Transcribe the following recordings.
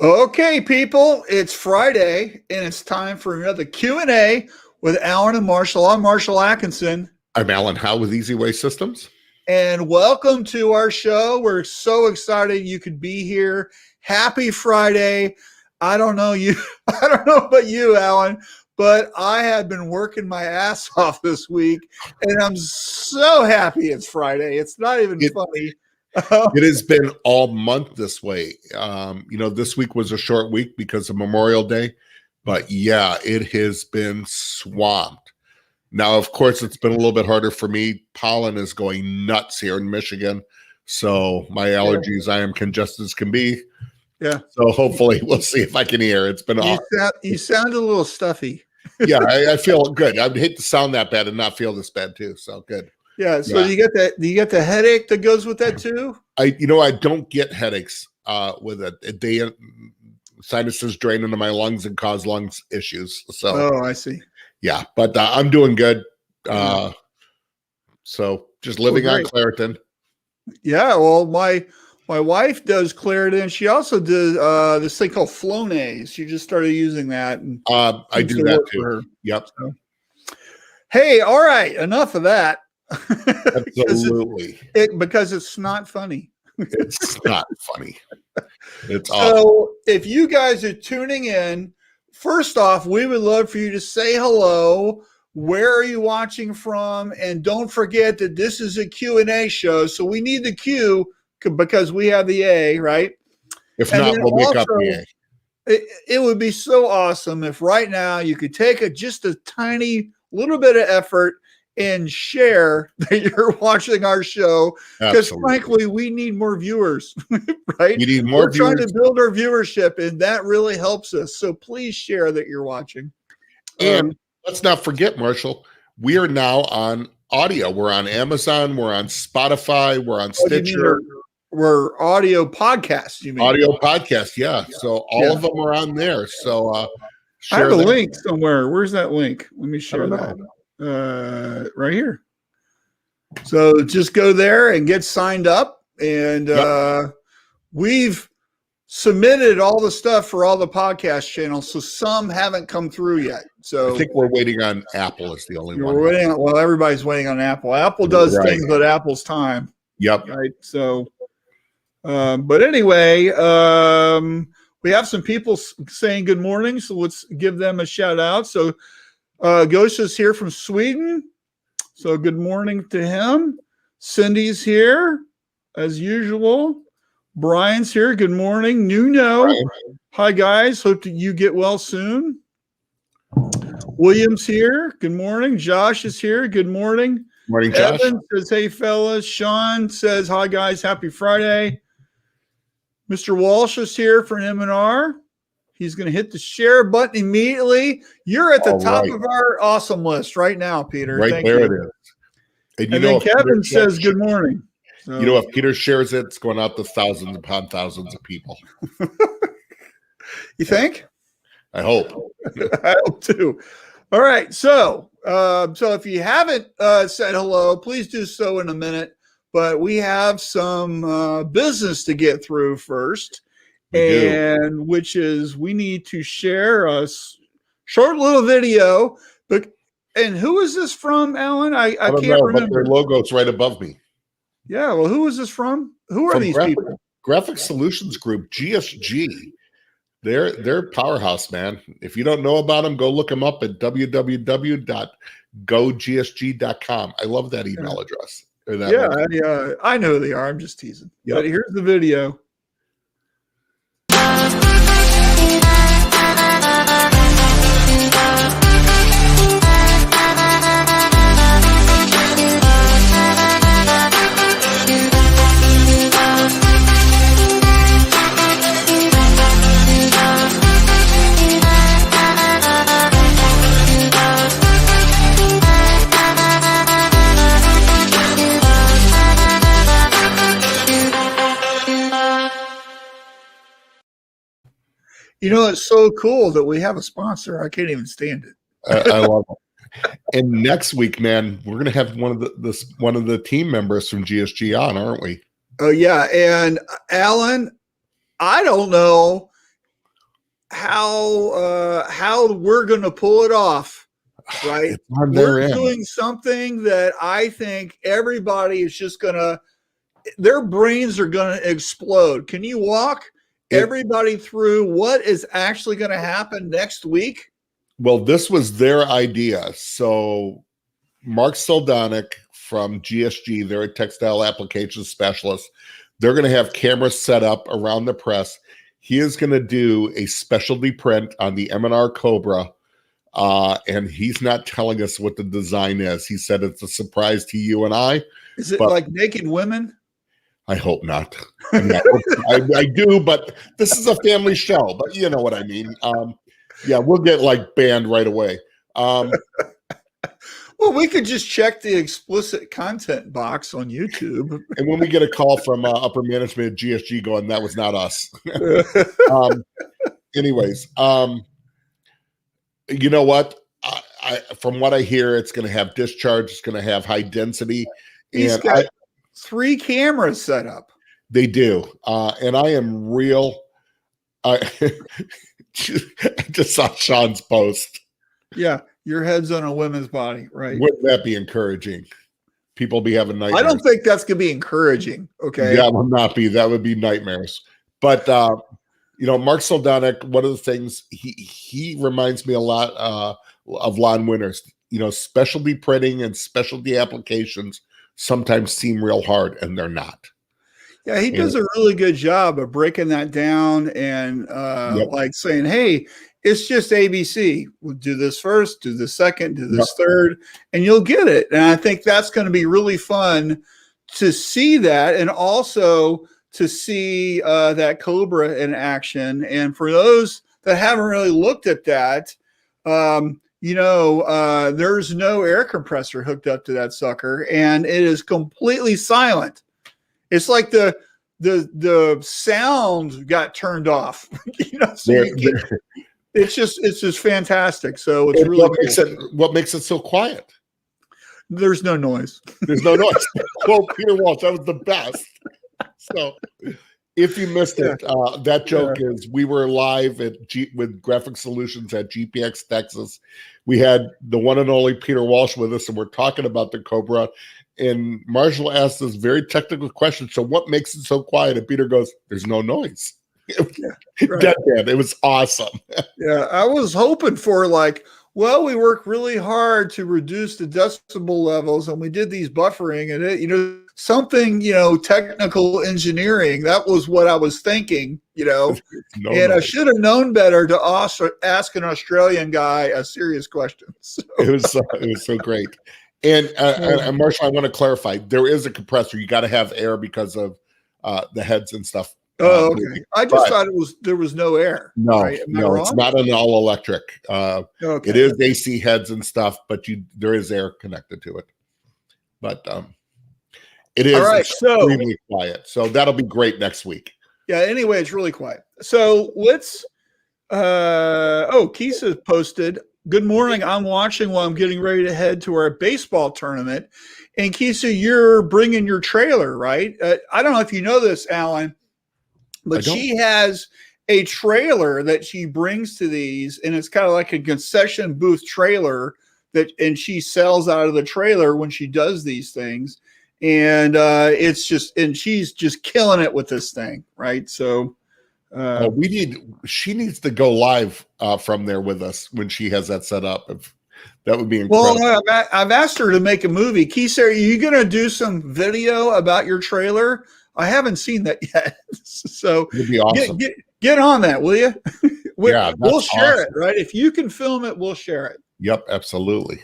Okay, people, it's Friday, and it's time for another Q&A with Alan and Marshall. I'm Marshall Atkinson. I'm Alan Howe with Easy Way Systems. And welcome to our show. We're so excited you could be here. Happy Friday. I don't know about you, Alan, but I have been working my ass off this week, and I'm so happy it's Friday. It's not even funny. It has been all month this way. This week was a short week because of Memorial Day, but yeah, it has been swamped. Now, of course, it's been a little bit harder for me. Pollen is going nuts here in Michigan, so my allergies, I am congested as can be. Yeah. So hopefully we'll see if I can hear. It's been you sound a little stuffy. Yeah, I feel good. I'd hate to sound that bad and not feel this bad too. So good. Yeah. So do you get the headache that goes with that too? I don't get headaches with it. Sinuses drain into my lungs and cause lungs issues. So I see. Yeah, but I'm doing good. So just living on Claritin. Yeah. Well, my wife does Claritin. She also does this thing called Flonase. She just started using that. And I do that too. Yep. So. Hey, all right. Enough of that. Absolutely. Because it's not funny. It's not funny. It's awful. So if you guys are tuning in, first off, we would love for you to say hello. Where are you watching from? And don't forget that this is a Q&A show. So we need the Q because we have the A, right? If not, we'll make up the A. It would be so awesome if right now you could take just a tiny little bit of effort and share that you're watching our show, because frankly, we need more viewers, right? We need more viewers. We're trying to build our viewership, and that really helps us. So please share that you're watching. And let's not forget, Marshall, we are now on audio. We're on Amazon. We're on Spotify. We're on Stitcher. We're audio podcasts, you mean? Audio podcast, yeah. So all of them are on there. So I have a link somewhere. Where's that link? Let me share that. Right here. So just go there and get signed up. And we've submitted all the stuff for all the podcast channels. So some haven't come through yet. So I think we're waiting on Apple is the only one. Well, everybody's waiting on Apple. Apple does things at Apple's time. Yep. Right. So, but anyway, we have some people saying good morning. So let's give them a shout out. So Ghost is here from Sweden. So good morning to him. Cindy's here as usual. Brian's here. Good morning. Nuno. Hi, guys. Hope you get well soon. William's here. Good morning. Josh is here. Good morning. Morning, Josh. Evan says, hey, fellas. Sean says, hi, guys. Happy Friday. Mr. Walsh is here for M&R. He's going to hit the share button immediately. You're at the top of our awesome list right now, Peter. Right there it is. And then Kevin says, good morning. So, if Peter shares it, it's going out to thousands upon thousands of people. You think? I hope. I hope too. All right. So if you haven't said hello, please do so in a minute. But we have some business to get through first. Which is we need to share a short little video. And who is this from, Alan? I can't remember. But their logo's right above me. Yeah, well, who is this from? Who are these people? Graphic Solutions Group, GSG. They're powerhouse, man. If you don't know about them, go look them up at www.gogsg.com. I love that email address. I know who they are. I'm just teasing. Yep. But here's the video. It's so cool that we have a sponsor. I can't even stand it. I love it. And next week, man, we're going to have one of the team members from GSG on, aren't we? Oh yeah, and Alan, I don't know how we're going to pull it off. Right, we're doing something that I think everybody is just gonna. Their brains are gonna explode. Can you walk everybody through what is actually going to happen next week? Well, this was their idea. So Mark Soldonic from GSG, they're a textile applications specialist. They're going to have cameras set up around the press. He is going to do a specialty print on the M&R Cobra, and he's not telling us what the design is. He said it's a surprise to you and I. Is it like naked women? I hope not. I do, but this is a family show. But you know what I mean. Yeah, we'll get like banned right away. Well, we could just check the explicit content box on YouTube. And when we get a call from upper management at GSG going, that was not us. Anyways, you know what? From what I hear, it's going to have discharge. It's going to have high density. He's got 3 cameras set up. They do. And I am real. I just saw Sean's post. Yeah. Your head's on a woman's body, right? Wouldn't that be encouraging? People be having nightmares. I don't think that's going to be encouraging. Okay. That would not be. That would be nightmares. But, you know, Mark Soldonic, one of the things, he reminds me a lot of Lon Winters. You know, specialty printing and specialty applications sometimes seem real hard, and they're not. Yeah, he does a really good job of breaking that down and like saying, hey, it's just ABC. We'll do this first, do this second, do this third, and you'll get it. And I think that's going to be really fun to see that, and also to see that Cobra in action. And for those that haven't really looked at that, you know, there's no air compressor hooked up to that sucker, and it is completely silent. It's like the sound got turned off. You know, so it's just fantastic. So it's really what makes it so quiet? There's no noise. There's no noise. Well, Peter Walsh, that was the best. So if you missed it, that joke is we were live with Graphic Solutions at GPX Texas. We had the one and only Peter Walsh with us, and we're talking about the Cobra. And Marshall asked this very technical question. So what makes it so quiet? And Peter goes, there's no noise. Deadpan. It was awesome. Yeah, I was hoping for like, well, we worked really hard to reduce the decibel levels, and we did these buffering and it, you know, something, you know, technical engineering. That was what I was thinking, you know. I should have known better to ask an Australian guy a serious question. So. It was so great. And Marshall, I want to clarify, there is a compressor. You got to have air because of the heads and stuff. Oh, okay. I just thought there was no air. No, right? No, it's not an all electric. It is AC heads and stuff, but there is air connected to it. But it is extremely quiet. So that'll be great next week. Yeah. Anyway, it's really quiet. So let's. Keisas posted. Good morning. I'm watching while I'm getting ready to head to our baseball tournament. And Keisas, you're bringing your trailer, right? I don't know if you know this, Alan. But she has a trailer that she brings to these, and it's kind of like a concession booth trailer and she sells out of the trailer when she does these things. And she's just killing it with this thing, right? So she needs to go live from there with us when she has that set up. That would be incredible. Well, I've asked her to make a movie. Keisas, are you going to do some video about your trailer? I haven't seen that yet. So it'd be awesome. Get on that, will you? We'll share awesome. it, right? If you can film it, we'll share it. Yep, absolutely.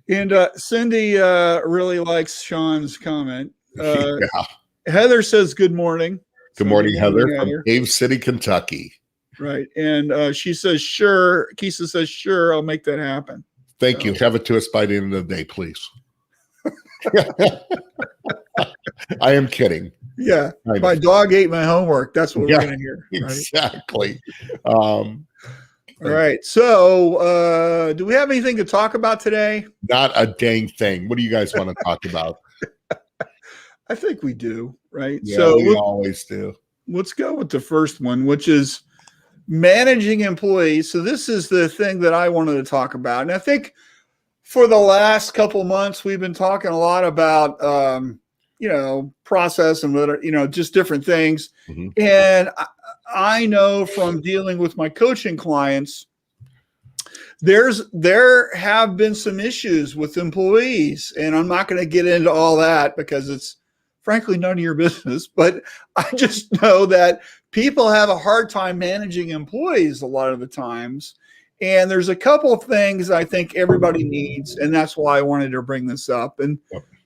And Cindy really likes Sean's comment. Heather says, good morning. Good morning, Heather, from Cave City, Kentucky. Right. And she says, sure. Keisas says, sure, I'll make that happen. Thank you. Have it to us by the end of the day, please. I am kidding. Yeah. My dog ate my homework. That's what we're going to hear. Right? Exactly. All right. So do we have anything to talk about today? Not a dang thing. What do you guys want to talk about? I think we do, right? Yeah, so we always do. Let's go with the first one, which is managing employees. So this is the thing that I wanted to talk about. And I think for the last couple of months, we've been talking a lot about, process and, just different things. Mm-hmm. And I know from dealing with my coaching clients, there have been some issues with employees, and I'm not going to get into all that because it's frankly none of your business, but I just know that people have a hard time managing employees a lot of the times. And there's a couple of things I think everybody needs, and that's why I wanted to bring this up. And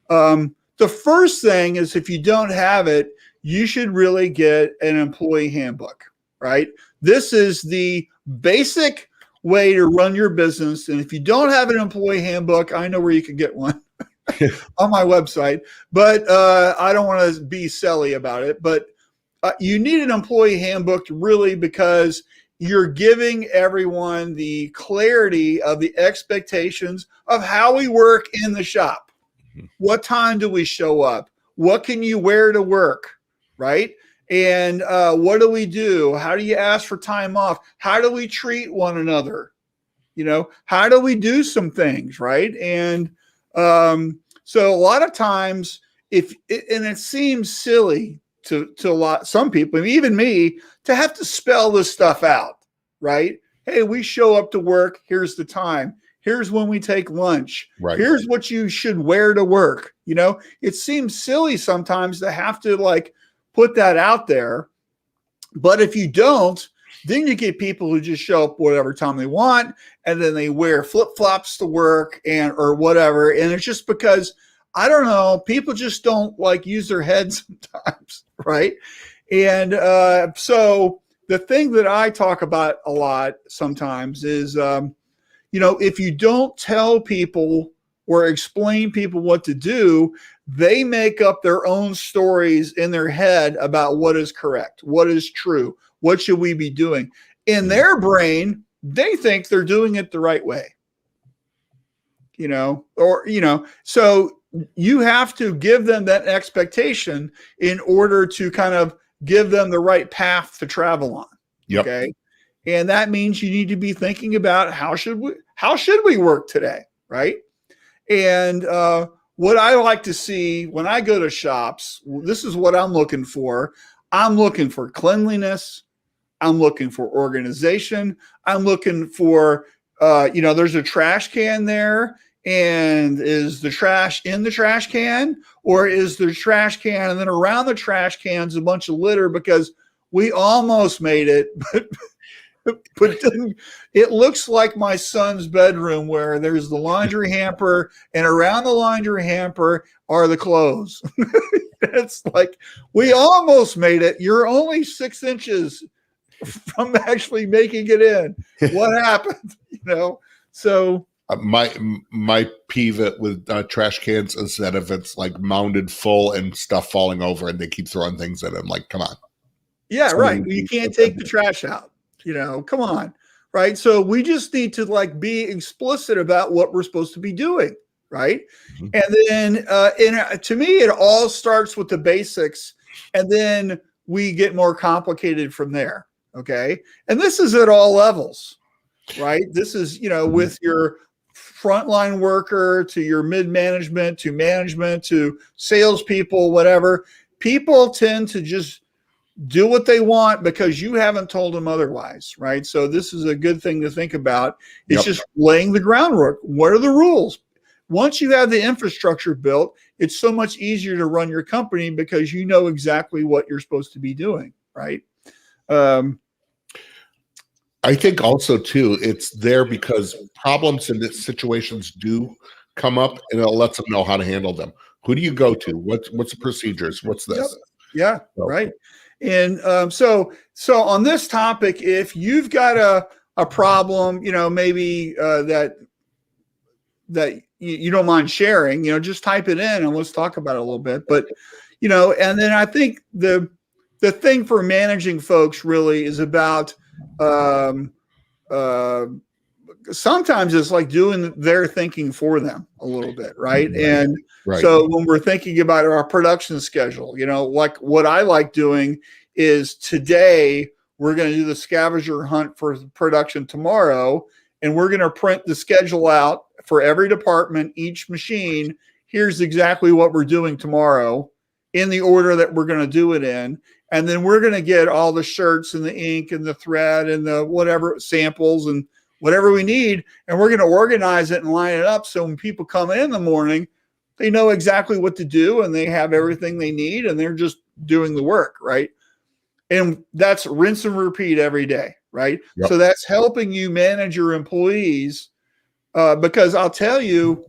the first thing is, if you don't have it, you should really get an employee handbook, right? This is the basic way to run your business. And if you don't have an employee handbook, I know where you can get one on my website, but I don't want to be silly about it. But you need an employee handbook really, because you're giving everyone the clarity of the expectations of how we work in the shop. What time do we show up? What can you wear to work, right? And what do we do? How do you ask for time off? How do we treat one another? How do we do some things, right? And so a lot of times, and it seems silly to some people, even me, to have to spell this stuff out, right? Hey, we show up to work. Here's the time. Here's when we take lunch. Right. Here's what you should wear to work. It seems silly sometimes to have to put that out there. But if you don't, then you get people who just show up whatever time they want, and then they wear flip-flops to work or whatever. And it's just because, I don't know, people just don't use their heads sometimes, right? And so the thing that I talk about a lot sometimes is, if you don't tell people or explain people what to do, they make up their own stories in their head about what is correct, what is true, what should we be doing. In their brain, they think they're doing it the right way, so you have to give them that expectation in order to kind of give them the right path to travel on. Yep. Okay. And that means you need to be thinking about how should we work today, right? And what I like to see when I go to shops, this is what I'm looking for. I'm looking for cleanliness. I'm looking for organization. I'm looking for, there's a trash can there. And is the trash in the trash can, or is the trash can and then around the trash cans a bunch of litter because we almost made it, but it looks like my son's bedroom where there's the laundry hamper, and around the laundry hamper are the clothes. It's like, we almost made it. You're only 6 inches from actually making it in. What happened? So my peeve with trash cans is that if it's mounded full and stuff falling over and they keep throwing things in it, I'm like, come on. Yeah, right. You can't take the trash out. Come on, right? So we just need to be explicit about what we're supposed to be doing, right? Mm-hmm. And then, to me, it all starts with the basics, and then we get more complicated from there. Okay, and this is at all levels, right? This is with your frontline worker to your mid-management to management to salespeople, whatever. People tend to just do what they want because you haven't told them otherwise, right? So this is a good thing to think about. It's just laying the groundwork. What are the rules? Once you have the infrastructure built, it's so much easier to run your company because you know exactly what you're supposed to be doing, right? I think also too, it's there because problems and situations do come up, and it lets them know how to handle them. Who do you go to? What's the procedures? What's this? Yep. Yeah, right. And so on this topic, if you've got a problem, maybe that you don't mind sharing, just type it in and let's talk about it a little bit. But and then I think the thing for managing folks really is about sometimes it's like doing their thinking for them a little bit, right? And so when we're thinking about our production schedule, like what I like doing is today we're going to do the scavenger hunt for production tomorrow, and we're going to print the schedule out for every department, each machine. Here's exactly what we're doing tomorrow in the order that we're going to do it in. And then we're going to get all the shirts and the ink and the thread and the whatever samples and whatever we need. And we're going to organize it and line it up. So when people come in the morning, they know exactly what to do and they have everything they need and they're just doing the work. Right. And that's rinse and repeat every day. Right. Yep. So that's helping you manage your employees because I'll tell you,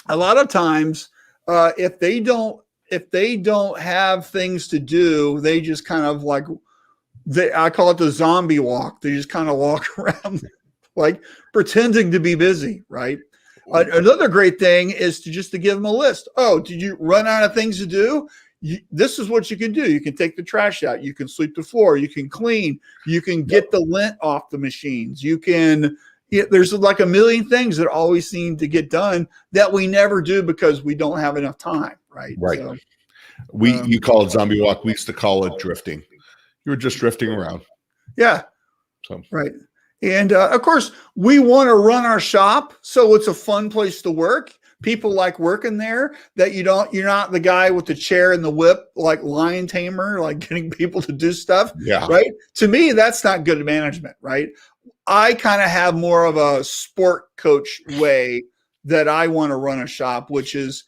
a lot of times if they don't have things to do, they just kind of like, I call it the zombie walk. They just kind of walk around like pretending to be busy, right? Another great thing is to give them a list. Oh, did you run out of things to do? This is what you can do. You can take the trash out. You can sweep the floor. You can clean. You can get the lint off the machines. You can, there's like a million things that always seem to get done that we never do because we don't have enough time. Right. Right. So, you call it zombie walk. We used to call it drifting. You were just drifting around. Yeah. So, right. And of course, we want to run our shop so it's a fun place to work. People like working there. That you're not the guy with the chair and the whip, like lion tamer, like getting people to do stuff. Yeah. Right. To me, that's not good management. Right. I kind of have more of a sport coach way that I want to run a shop, which is,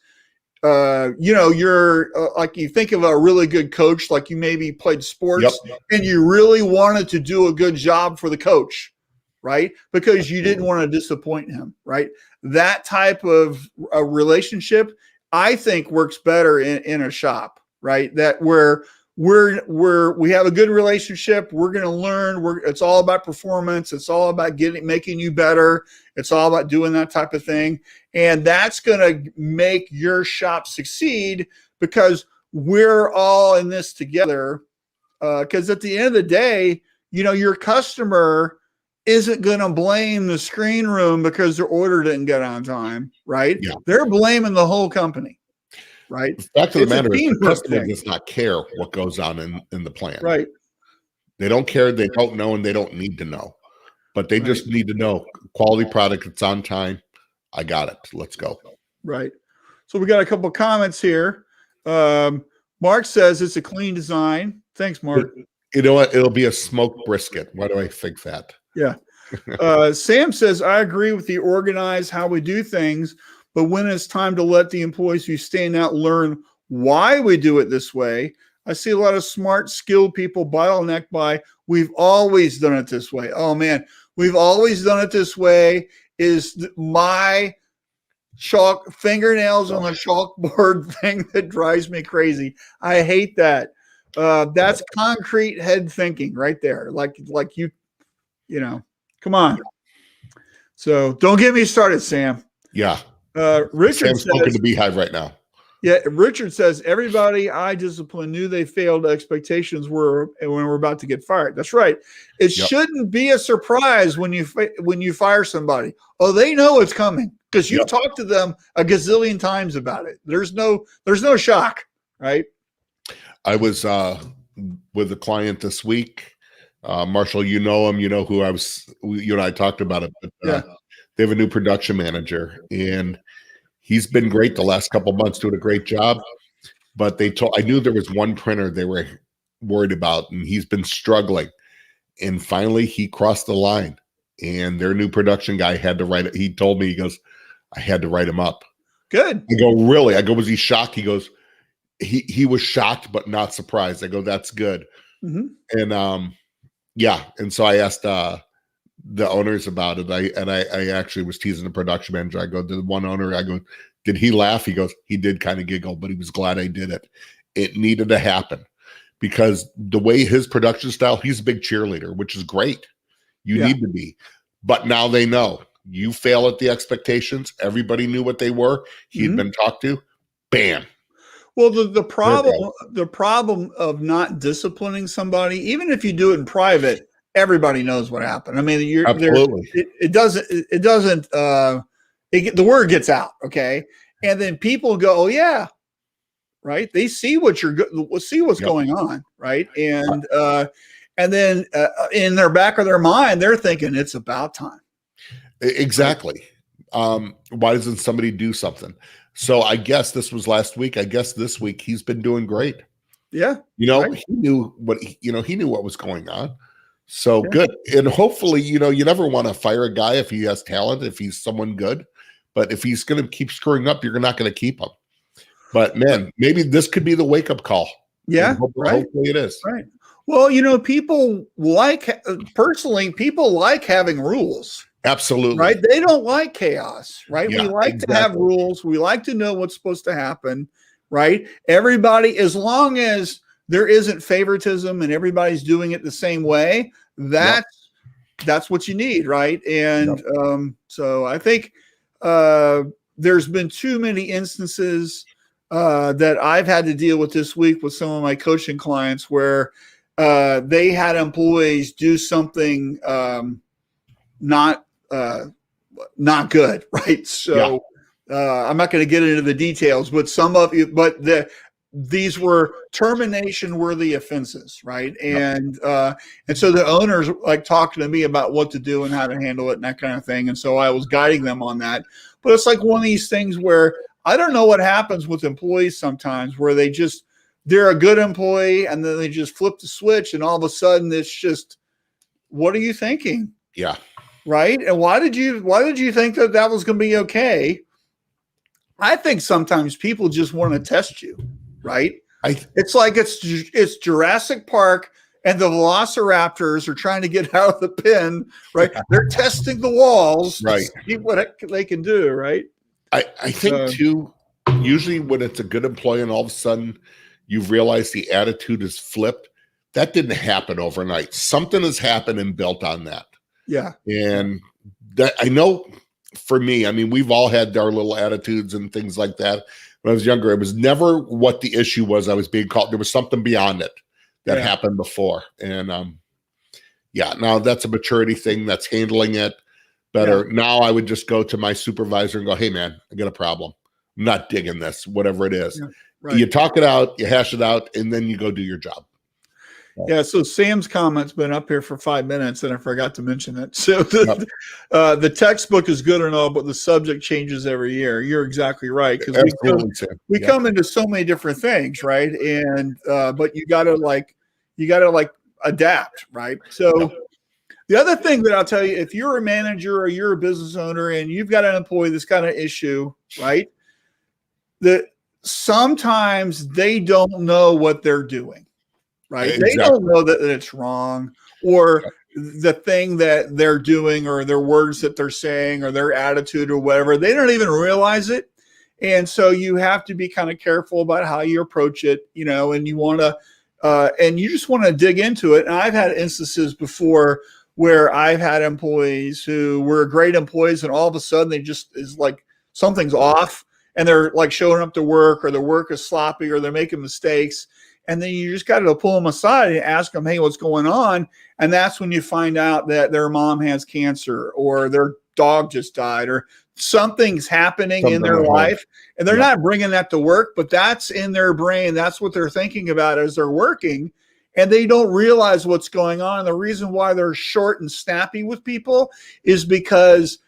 you're like you think of a really good coach, like you maybe played sports and you really wanted to do a good job for the coach, right? Because you didn't want to disappoint him, right? That type of a relationship, I think works better in a shop, right? That where we have a good relationship. We're going to learn. It's all about performance. It's all about making you better. It's all about doing that type of thing. And that's going to make your shop succeed because we're all in this together. Because at the end of the day, your customer isn't going to blame the screen room because their order didn't get on time, right? Yeah. They're blaming the whole company. Right. The fact of the matter is the customer does not care what goes on in the plant. Right. They don't care. They don't know, and they don't need to know. But they just need to know quality product. It's on time. I got it. Let's go. Right. So we got a couple of comments here. Mark says it's a clean design. Thanks, Mark. You know what? It'll be a smoked brisket. Why do I think that? Yeah. Sam says, I agree with the organize how we do things. But when it's time to let the employees who stand out learn why we do it this way, I see a lot of smart, skilled people bottlenecked by, we've always done it this way. Oh, man, we've always done it this way is my fingernails on the chalkboard thing that drives me crazy. I hate that. That's concrete head thinking right there. Like come on. So don't get me started, Sam. Yeah. Richard Sam's smoking the beehive right now. Yeah, Richard says everybody I discipline knew they failed expectations were when we're about to get fired. That's right. It shouldn't be a surprise when you fire somebody. Oh, they know it's coming because you've talked to them a gazillion times about it. There's no shock, right? I was with a client this week. Marshall, you know him. You know who I was. You and I talked about it. But, they have a new production manager, and he's been great the last couple of months, doing a great job. But I knew there was one printer they were worried about, and he's been struggling. And finally, he crossed the line, and their new production guy had to write it. He told me, he goes, I had to write him up. Good. I go, really? I go, was he shocked? He goes, he was shocked but not surprised. I go, that's good. Mm-hmm. And and so I asked the owners about it. I actually was teasing the production manager. I go, the one owner, I go, did he laugh? He goes, he did kind of giggle, but he was glad I did it. It needed to happen because the way his production style, he's a big cheerleader, which is great. You need to be, but now they know you fail at the expectations. Everybody knew what they were. He'd been talked to. Bam. Well, the problem of not disciplining somebody, even if you do it in private, everybody knows what happened. I mean, the word gets out. Okay. And then people go, oh yeah. Right. They see what's going on. Right. And And then in their back of their mind, they're thinking it's about time. Exactly. Why doesn't somebody do something? So I guess this was last week. I guess this week he's been doing great. Yeah. He knew he knew what was going on. So good. And hopefully, you never want to fire a guy if he has talent, if he's someone good. But if he's going to keep screwing up, you're not going to keep him. But man, maybe this could be the wake-up call. Yeah. Hopefully it is. Right. Well, people like having rules. Absolutely. Right. They don't like chaos. Right. Yeah, we like to have rules. We like to know what's supposed to happen. Right. Everybody, as long as there isn't favoritism and everybody's doing it the same way, that's what you need. Right. And so I think there's been too many instances that I've had to deal with this week with some of my coaching clients where they had employees do something not good, right? So I'm not going to get into the details, but these were termination worthy offenses, right? And so the owners like talking to me about what to do and how to handle it and that kind of thing. And so I was guiding them on that. But it's like one of these things where I don't know what happens with employees sometimes where they're a good employee and then they just flip the switch and all of a sudden it's just, what are you thinking? Yeah. Right. And why did you think that was going to be okay? I think sometimes people just want to test you. Right. It's like it's Jurassic Park and the velociraptors are trying to get out of the pen. Right. They're testing the walls. Right. To see what they can do. Right. I think too, usually when it's a good employee and all of a sudden you've realized the attitude is flipped, that didn't happen overnight. Something has happened and built on that. Yeah. And that I know for me, I mean, we've all had our little attitudes and things like that. When I was younger, it was never what the issue was I was being called. There was something beyond it that happened before. And now that's a maturity thing. That's handling it better. Yeah. Now I would just go to my supervisor and go, hey man, I got a problem. I'm not digging this, whatever it is. Yeah, right. You talk it out, you hash it out, and then you go do your job. Yeah, so Sam's comment's been up here for 5 minutes, and I forgot to mention it. So the textbook is good and all, but the subject changes every year. You're exactly right, because we come into so many different things, right? And but you gotta adapt, right? So the other thing that I'll tell you, if you're a manager or you're a business owner and you've got an employee that's got an issue, right? That sometimes they don't know what they're doing. Right. Exactly. They don't know that it's wrong or the thing that they're doing or their words that they're saying or their attitude or whatever. They don't even realize it. And so you have to be kind of careful about how you approach it, and you want to and you just want to dig into it. And I've had instances before where I've had employees who were great employees and all of a sudden they just is like something's off and they're like showing up to work or their work is sloppy or they're making mistakes. And then you just got to pull them aside and ask them, hey, what's going on? And that's when you find out that their mom has cancer or their dog just died or something's happening in their life. And they're not bringing that to work, but that's in their brain. That's what they're thinking about as they're working. And they don't realize what's going on. The reason why they're short and snappy with people is because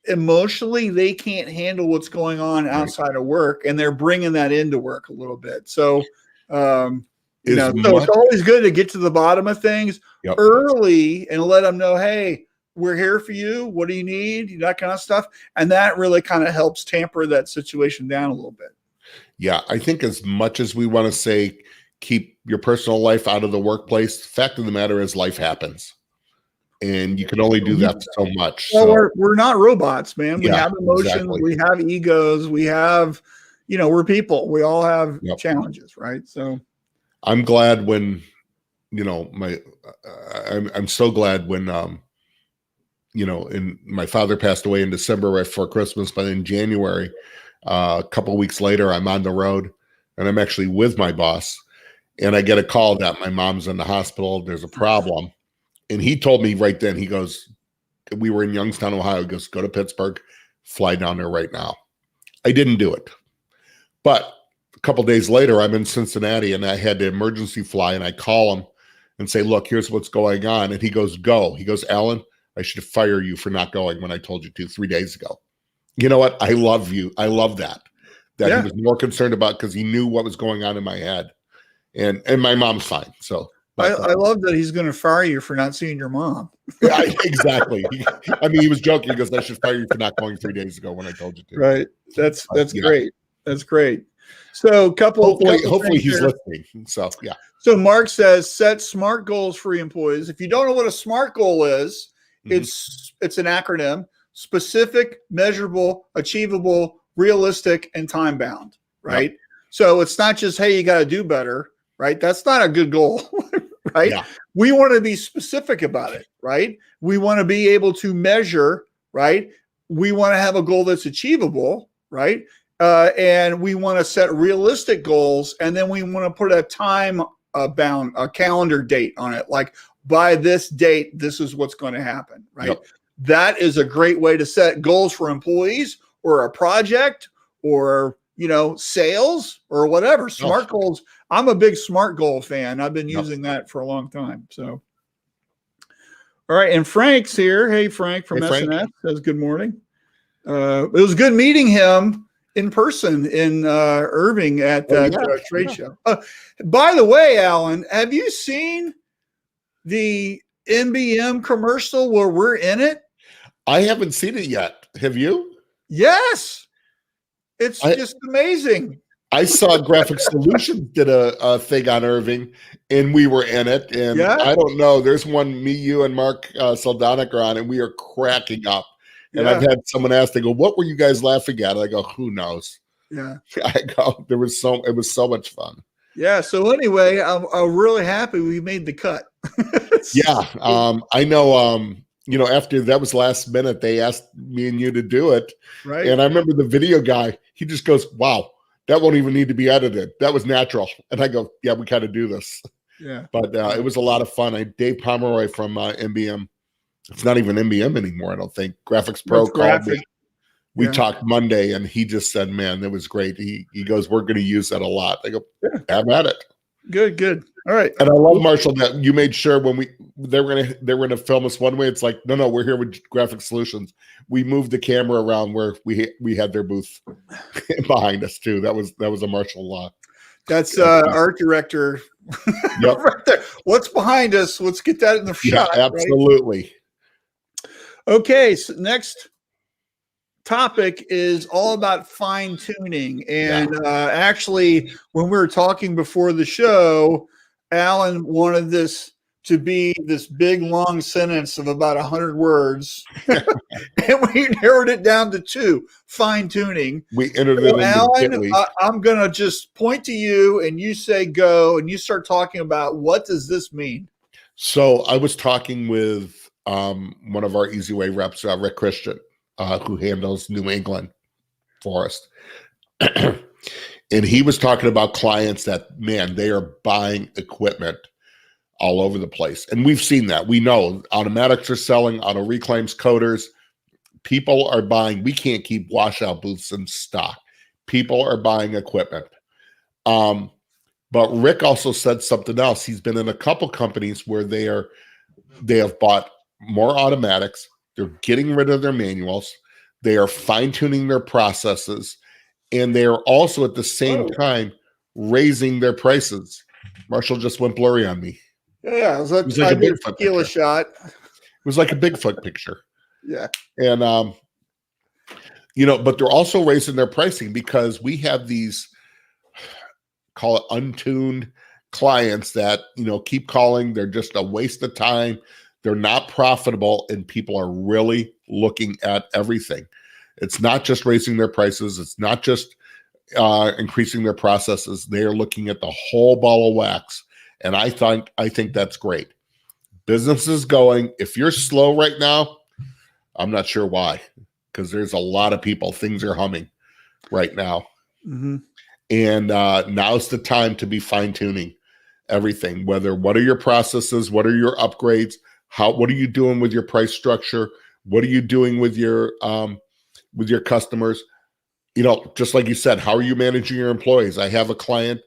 emotionally, they can't handle what's going on outside of work. And they're bringing that into work a little bit. So, so it's always good to get to the bottom of things early and let them know, hey, we're here for you. What do you need? That kind of stuff. And that really kind of helps tamper that situation down a little bit. Yeah. I think as much as we want to say, keep your personal life out of the workplace, the fact of the matter is life happens. And you can only do that so much. Well, we're not robots, man. We have emotions. We have egos. We have, we're people. We all have challenges, right? So I'm glad when, I'm so glad when, and my father passed away in December right before Christmas, but in January, a couple of weeks later, I'm on the road and I'm actually with my boss and I get a call that my mom's in the hospital. There's a problem. And he told me right then, he goes, we were in Youngstown, Ohio. He goes, go to Pittsburgh, fly down there right now. I didn't do it. But a couple of days later, I'm in Cincinnati and I had to emergency fly and I call him and say, look, here's what's going on. And he goes, go. He goes, Alan, I should fire you for not going when I told you to 3 days ago. You know what? I love you. I love that he was more concerned about, because he knew what was going on in my head. And my mom's fine. So I love that he's going to fire you for not seeing your mom. Exactly. I mean, he was joking. He goes, I should fire you for not going 3 days ago when I told you to. Right. That's great. That's great. So hopefully he's listening. So yeah. So Mark says, set SMART goals for your employees. If you don't know what a SMART goal is, it's an acronym: specific, measurable, achievable, realistic, and time bound. Right. Yep. So it's not just, hey, you got to do better. Right. That's not a good goal. Right. Yeah. We want to be specific about it. Right. We want to be able to measure. Right. We want to have a goal that's achievable. Right. And we want to set realistic goals. And then we want to put a time bound, a calendar date on it. Like, by this date, this is what's going to happen. Right. Yep. That is a great way to set goals for employees or a project or, sales or whatever. SMART goals. I'm a big SMART goal fan. I've been using that for a long time. So, all right. And Frank's here. Hey, Frank from SNS says good morning. It was good meeting him in person in Irving at that trade show. By the way, Alan, have you seen the NBM commercial where we're in it? I haven't seen it yet. Have you? Yes. It's just amazing. I saw Graphic Solutions did a thing on Irving, and we were in it. And I don't know. There's one, me, you, and Mark Saldonic are on, and we are cracking up. And I've had someone ask, they go, what were you guys laughing at? I go, who knows? Yeah. I go, it was so much fun. Yeah. So anyway, I'm really happy we made the cut. I know. After that was last minute, they asked me and you to do it. Right. And I remember the video guy, he just goes, wow, that won't even need to be edited. That was natural. And I go, yeah, we kind of do this. Yeah. But it was a lot of fun. Dave Pomeroy from NBM. It's not even NBM anymore, I don't think. Graphics Pro called me. We talked Monday, and he just said, man, that was great. He goes, we're going to use that a lot. I go, have at it. Good. All right. And I love, Marshall, that you made sure when they were gonna film us one way. It's like, no, we're here with Graphic Solutions. We moved the camera around where we had their booth behind us too. That was a Marshall law. That's art director. Yep. Right there. What's behind us? Let's get that in the shot. Yeah, absolutely. Right? Okay, so next topic is all about fine tuning. And actually, when we were talking before the show, Alan wanted this to be this big, long sentence of about 100 words. And we narrowed it down to 2, fine tuning. We entered it Alan, I'm going to just point to you and you say go, and you start talking about what does this mean? So I was talking with one of our Easy Way reps, Rick Christian, who handles New England for us. And he was talking about clients that, man, they are buying equipment all over the place. And we've seen that. We know automatics are selling, auto reclaims, coders. People are buying. We can't keep washout booths in stock. People are buying equipment. But Rick also said something else. He's been in a couple companies where they have bought more automatics. They're getting rid of their manuals. They are fine-tuning their processes. And they are also at the same time raising their prices. Marshall just went blurry on me. Yeah, it was like a Bigfoot tequila shot. It was like a Bigfoot picture. Yeah. And, but they're also raising their pricing because we have these, call it untuned clients that, keep calling. They're just a waste of time. They're not profitable, and people are really looking at everything. It's not just raising their prices. It's not just increasing their processes. They are looking at the whole ball of wax. And I think that's great. Business is going. If you're slow right now, I'm not sure why, because there's a lot of people. Things are humming right now. Mm-hmm. And now's the time to be fine-tuning everything. What are your processes? What are your upgrades? What are you doing with your price structure? What are you doing with your customers? Just like you said, how are you managing your employees? I have a client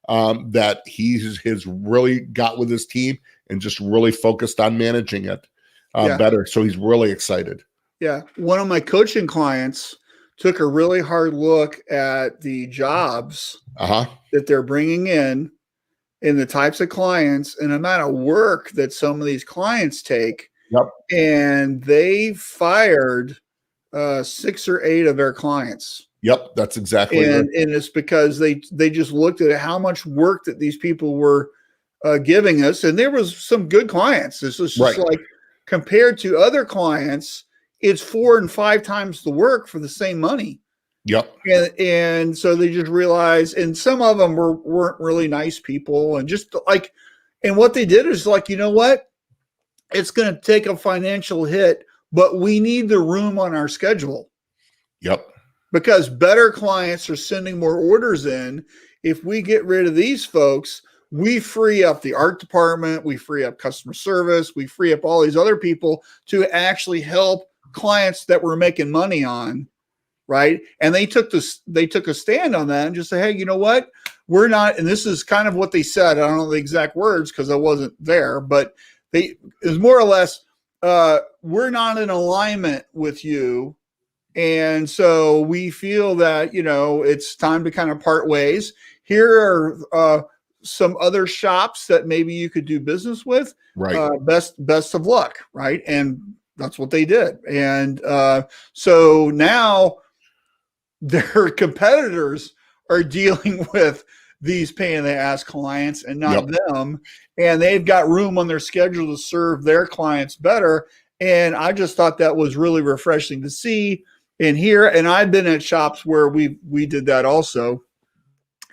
that he has really got with his team, and just really focused on managing it Yeah. better. So he's really excited. Yeah. One of my coaching clients took a really hard look at the jobs that they're bringing in and the types of clients and the amount of work that some of these clients take. Yep. And they fired 6 or 8 of their clients. Yep, that's exactly and it's because they just looked at how much work that these people were giving us, and there was some good clients. This was just like compared to other clients, it's 4 and 5 times the work for the same money. Yep. And so they just realized, and some of them weren't really nice people, and just like, and what they did is like, you know what? It's going to take a financial hit, but we need the room on our schedule. Yep. Because better clients are sending more orders in. If we get rid of these folks, we free up the art department, we free up customer service, we free up all these other people to actually help clients that we're making money on, right? And they took a stand on that and just say, hey, you know what? We're not, and this is kind of what they said. I don't know the exact words because I wasn't there, but it was more or less, we're not in alignment with you. And so we feel that, you know, it's time to kind of part ways. Here are some other shops that maybe you could do business with. Right. Best of luck. Right. And that's what they did. And so now their competitors are dealing with these pain in the ass clients and not them. And they've got room on their schedule to serve their clients better. And I just thought that was really refreshing to see and hear. And I've been at shops where we did that also.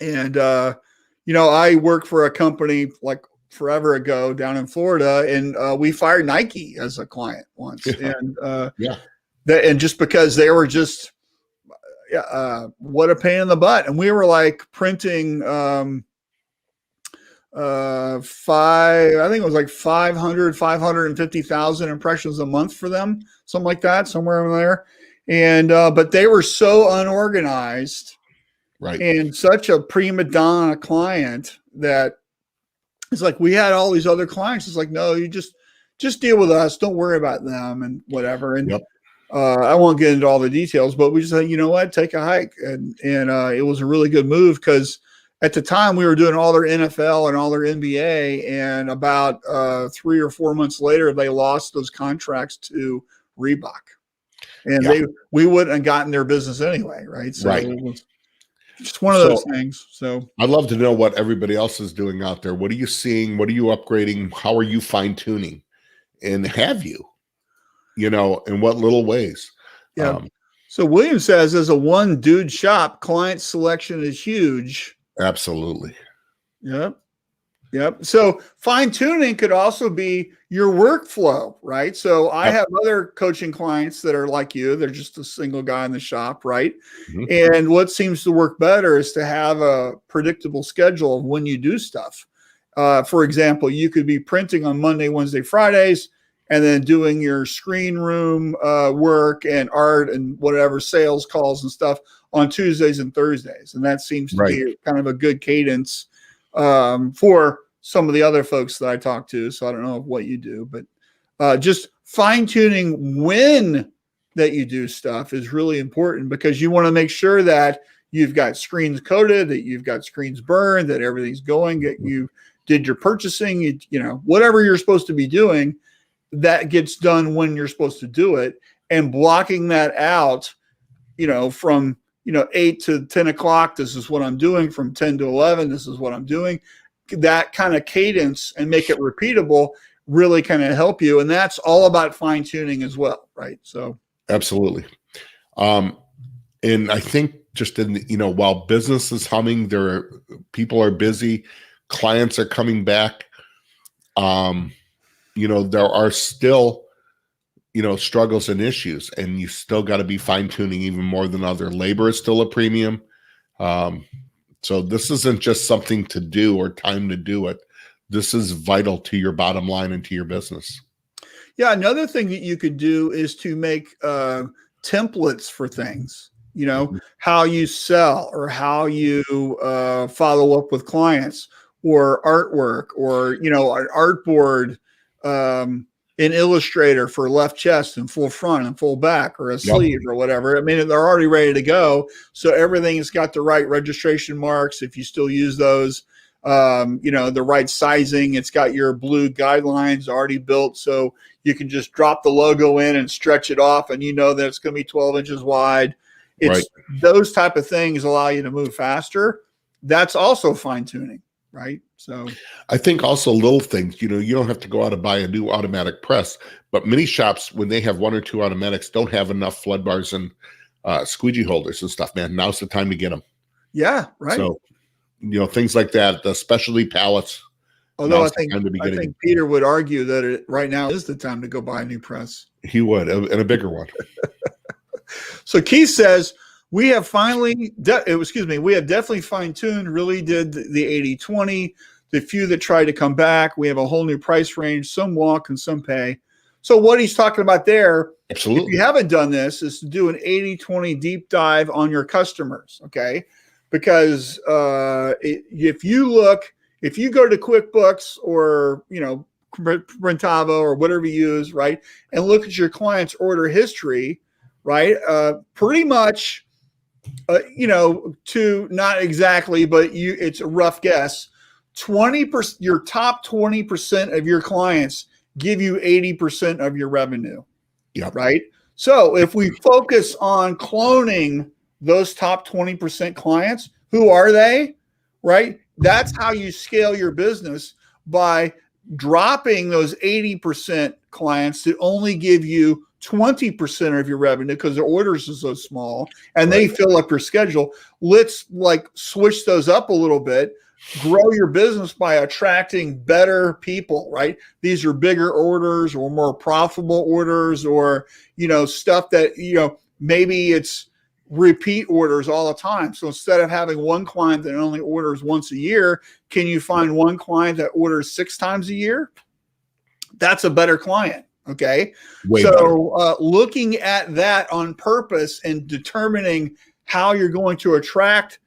And, you know, I worked for a company like forever ago down in Florida, and we fired Nike as a client once. And and just because they were just what a pain in the butt. And we were like printing I think it was like 550,000 impressions a month for them, something like that, somewhere in there. And but they were so unorganized, right, and such a prima donna client that it's like we had all these other clients. It's like, no, you just deal with us. Don't worry about them and whatever. And I won't get into all the details, but we just said, you know what, take a hike. And it was a really good move because at the time we were doing all their NFL and all their NBA, and about 3 or 4 months later, they lost those contracts to Reebok. And we wouldn't have gotten their business anyway, right? So it was just one of those things. So I'd love to know what everybody else is doing out there. What are you seeing? What are you upgrading? How are you fine tuning? And have you, you know, in what little ways? Yeah. So William says, as a one dude shop, client selection is huge. Absolutely. Yep. Yep. So fine tuning could also be your workflow, right? So I have other coaching clients that are like you. They're just a single guy in the shop, right? Mm-hmm. And what seems to work better is to have a predictable schedule of when you do stuff. For example, you could be printing on Monday, Wednesday, Fridays, and then doing your screen room work and art and whatever sales calls and stuff on Tuesdays and Thursdays. And that seems to be kind of a good cadence for some of the other folks that I talk to. So I don't know what you do, but just fine tuning when that you do stuff is really important, because you want to make sure that you've got screens coded, that you've got screens burned, that everything's going, that you did your purchasing, you know, whatever you're supposed to be doing, that gets done when you're supposed to do it, and blocking that out, you know, from, 8 to 10 o'clock, this is what I'm doing. From 10 to 11, this is what I'm doing. That kind of cadence and make it repeatable really kind of help you. And that's all about fine tuning as well. Right. So. Absolutely. And I think just in, while business is humming, people are busy, clients are coming back. There are still, struggles and issues, and you still got to be fine tuning even more than other. Labor is still a premium. So this isn't just something to do or time to do it. This is vital to your bottom line and to your business. Yeah. Another thing that you could do is to make templates for things, how you sell or how you follow up with clients. or artwork, or, you know, an artboard, in Illustrator for left chest and full front and full back, or a sleeve or whatever. I mean, they're already ready to go. So everything's got the right registration marks, if you still use those, you know, the right sizing. It's got your blue guidelines already built. So you can just drop the logo in and stretch it off, and you know that it's going to be 12 inches wide. It's those type of things allow you to move faster. That's also fine tuning, right? So I think also little things, you know, you don't have to go out and buy a new automatic press, but many shops, when they have one or two automatics, don't have enough flood bars and squeegee holders and stuff, man. Now's the time to get them. Yeah, right. So, you know, things like that, the specialty pallets. Although I think Peter would argue that right now is the time to go buy a new press. He would, and a bigger one. So Keith says, we have finally, we have definitely fine-tuned, really did the 80-20, the few that tried to come back. We have a whole new price range, some walk and some pay. So what he's talking about there, absolutely, if you haven't done this, is to do an 80-20 deep dive on your customers, okay? Because if you go to QuickBooks or, you know, Printavo or whatever you use, right, and look at your client's order history, right, pretty much, you know, to not exactly, but it's a rough guess. 20%, your top 20% of your clients give you 80% of your revenue. Yeah. Right. So if we focus on cloning those top 20% clients, who are they? Right. That's how you scale your business, by dropping those 80% clients to only give you 20% of your revenue, because their orders are so small and they fill up your schedule. Let's like switch those up a little bit, grow your business by attracting better people, right? These are bigger orders or more profitable orders, or, you know, stuff that, you know, maybe it's repeat orders all the time. So instead of having one client that only orders once a year, can you find one client that orders 6 times a year? That's a better client. Okay. So looking at that on purpose and determining how you're going to attract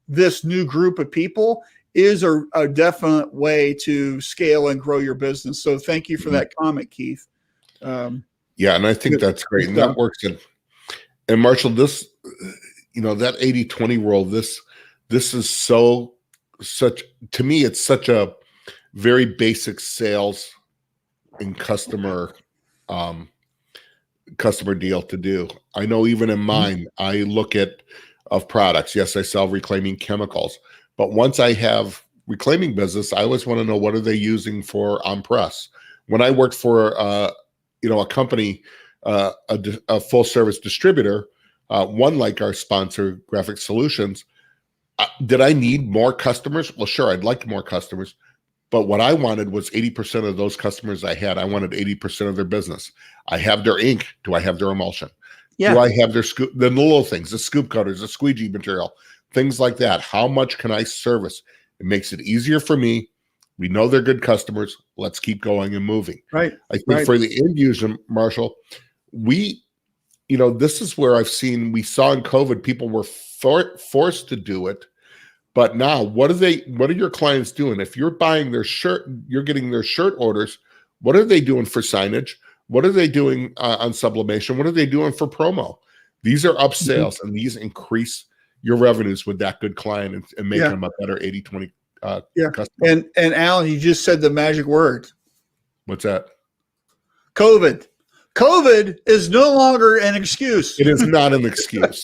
this new group of people is a definite way to scale and grow your business. So thank you for that comment, Keith. Yeah. And I think that's great. And that works. And Marshall, this, you know, that 80-20 rule, this is to me, it's such a very basic sales and customer deal to do. I know even in mine, I look at of products. Yes, I sell reclaiming chemicals, but once I have reclaiming business, I always want to know, what are they using for on press? When I worked for you know, a company, a full service distributor, one like our sponsor, Graphic Solutions, did I need more customers? Well, sure, I'd like more customers. But what I wanted was 80% of those customers I had. I wanted 80% of their business. I have their ink. Do I have their emulsion? Yeah. Do I have their scoop? The little things, the scoop cutters, the squeegee material, things like that. How much can I service? It makes it easier for me. We know they're good customers. Let's keep going and moving. Right. I think for the end user, Marshall, you know, this is where we saw in COVID, people were forced to do it. But now, what are your clients doing? If you're buying their shirt, you're getting their shirt orders. What are they doing for signage? What are they doing on sublimation? What are they doing for promo? These are upsells, and these increase your revenues with that good client and make them a better 80-20 customer. And Alan, you just said the magic word. What's that? COVID. COVID is no longer an excuse. It is not an excuse.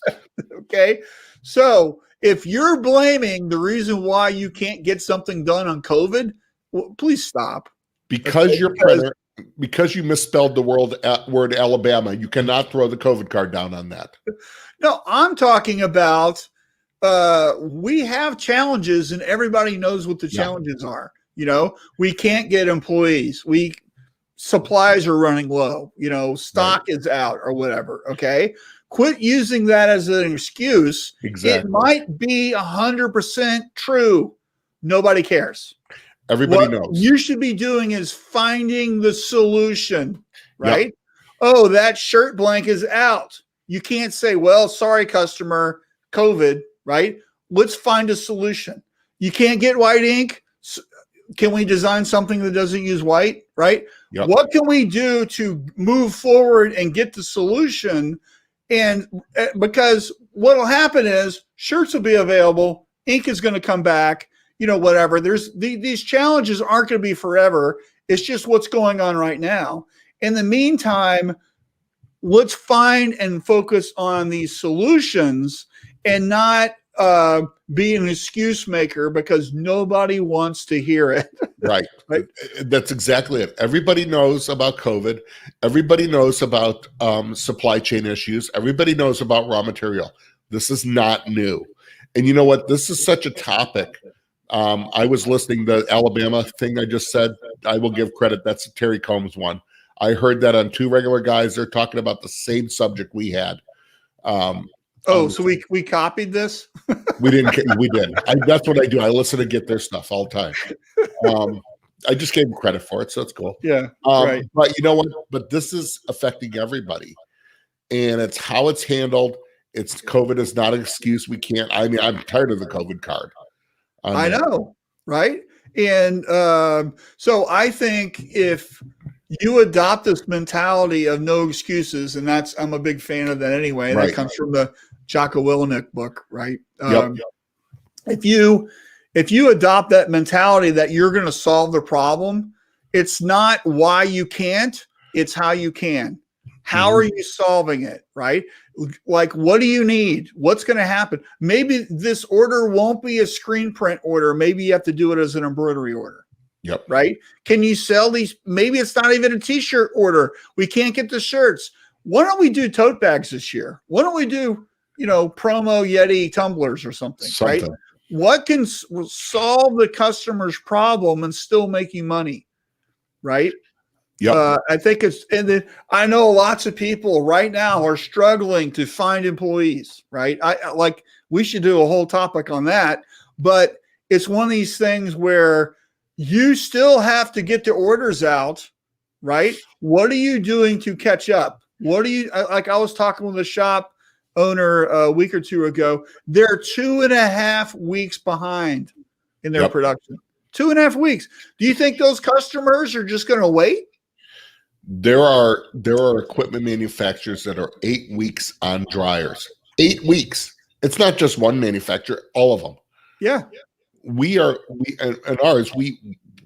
Okay. So if you're blaming the reason why you can't get something done on COVID, well, please stop. Because you misspelled the word Alabama, you cannot throw the COVID card down on that. No, I'm talking about we have challenges, and everybody knows what the challenges are. You know, we can't get employees. Supplies are running low. You know, stock is out or whatever. Okay. Quit using that as an excuse. Exactly. It might be 100% true. Nobody cares. Everybody knows. What you should be doing is finding the solution, right? Yep. Oh, that shirt blank is out. You can't say, well, sorry, customer, COVID, right? Let's find a solution. You can't get white ink. can we design something that doesn't use white, right? Yep. What can we do to move forward and get the solution? And because what will happen is shirts will be available, ink is going to come back, whatever. There's these challenges aren't going to be forever. It's just what's going on right now. In the meantime, let's find and focus on these solutions and not be an excuse maker because nobody wants to hear it. Right. Right. That's exactly it. Everybody knows about COVID. Everybody knows about supply chain issues. Everybody knows about raw material. This is not new. And you know what? This is such a topic. I was listening to the Alabama thing I just said. I will give credit. That's Terry Combs one. I heard that on two regular guys. They're talking about the same subject we had. So we copied this? We didn't. We did. That's what I do. I listen to get their stuff all the time. I just gave them credit for it, so it's cool. Yeah. Right. But you know what? But this is affecting everybody, and it's how it's handled. It's COVID is not an excuse. We can't. I mean, I'm tired of the COVID card. I know, right? And so I think if you adopt this mentality of no excuses, and I'm a big fan of that anyway. Right. That comes from the Jocko Willenick book, right? Yep. If you adopt that mentality that you're going to solve the problem, it's not why you can't, it's how you can. How are you solving it, right? Like, what do you need? What's going to happen? Maybe this order won't be a screen print order. Maybe you have to do it as an embroidery order. Yep. Right? Can you sell these? Maybe it's not even a t-shirt order. We can't get the shirts. Why don't we do tote bags this year? Why don't we do, promo Yeti tumblers or something. Right? What can solve the customer's problem and still make you money? Right? Yeah, I think I know lots of people right now are struggling to find employees, right? We should do a whole topic on that, but it's one of these things where you still have to get the orders out, right? What are you doing to catch up? I was talking with a shop owner a week or two ago. They're 2.5 weeks behind in their production. 2.5 weeks. Do you think those customers are just going to wait? There are equipment manufacturers that are 8 weeks on dryers. 8 weeks. It's not just one manufacturer, all of them. Yeah. We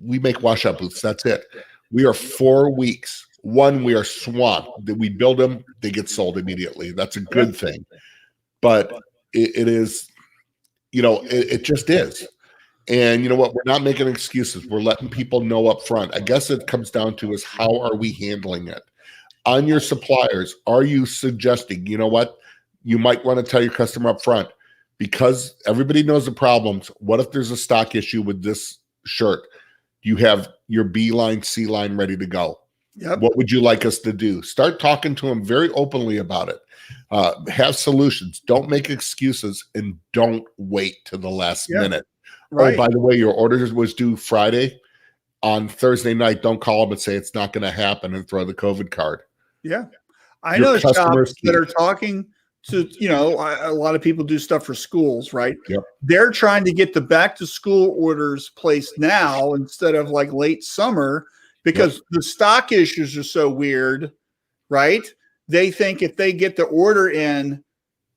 make washout booths. That's it. We are 4 weeks. One, we are swamped. We build them, they get sold immediately. That's a good thing. But it is, it just is. And you know what? We're not making excuses. We're letting people know up front. I guess it comes down to is how are we handling it? On your suppliers, are you suggesting, you know what? You might want to tell your customer up front because everybody knows the problems. What if there's a stock issue with this shirt? You have your B line, C line ready to go. Yep. What would you like us to do? Start talking to them very openly about it. Have solutions. Don't make excuses and don't wait to the last minute. Right. Oh, by the way, your order was due Friday. On Thursday night, don't call them and say it's not going to happen and throw the COVID card. Yeah. I know shops that are talking to, a lot of people do stuff for schools, right? Yep. They're trying to get the back to school orders placed now instead of like late summer because the stock issues are so weird, right? They think if they get the order in,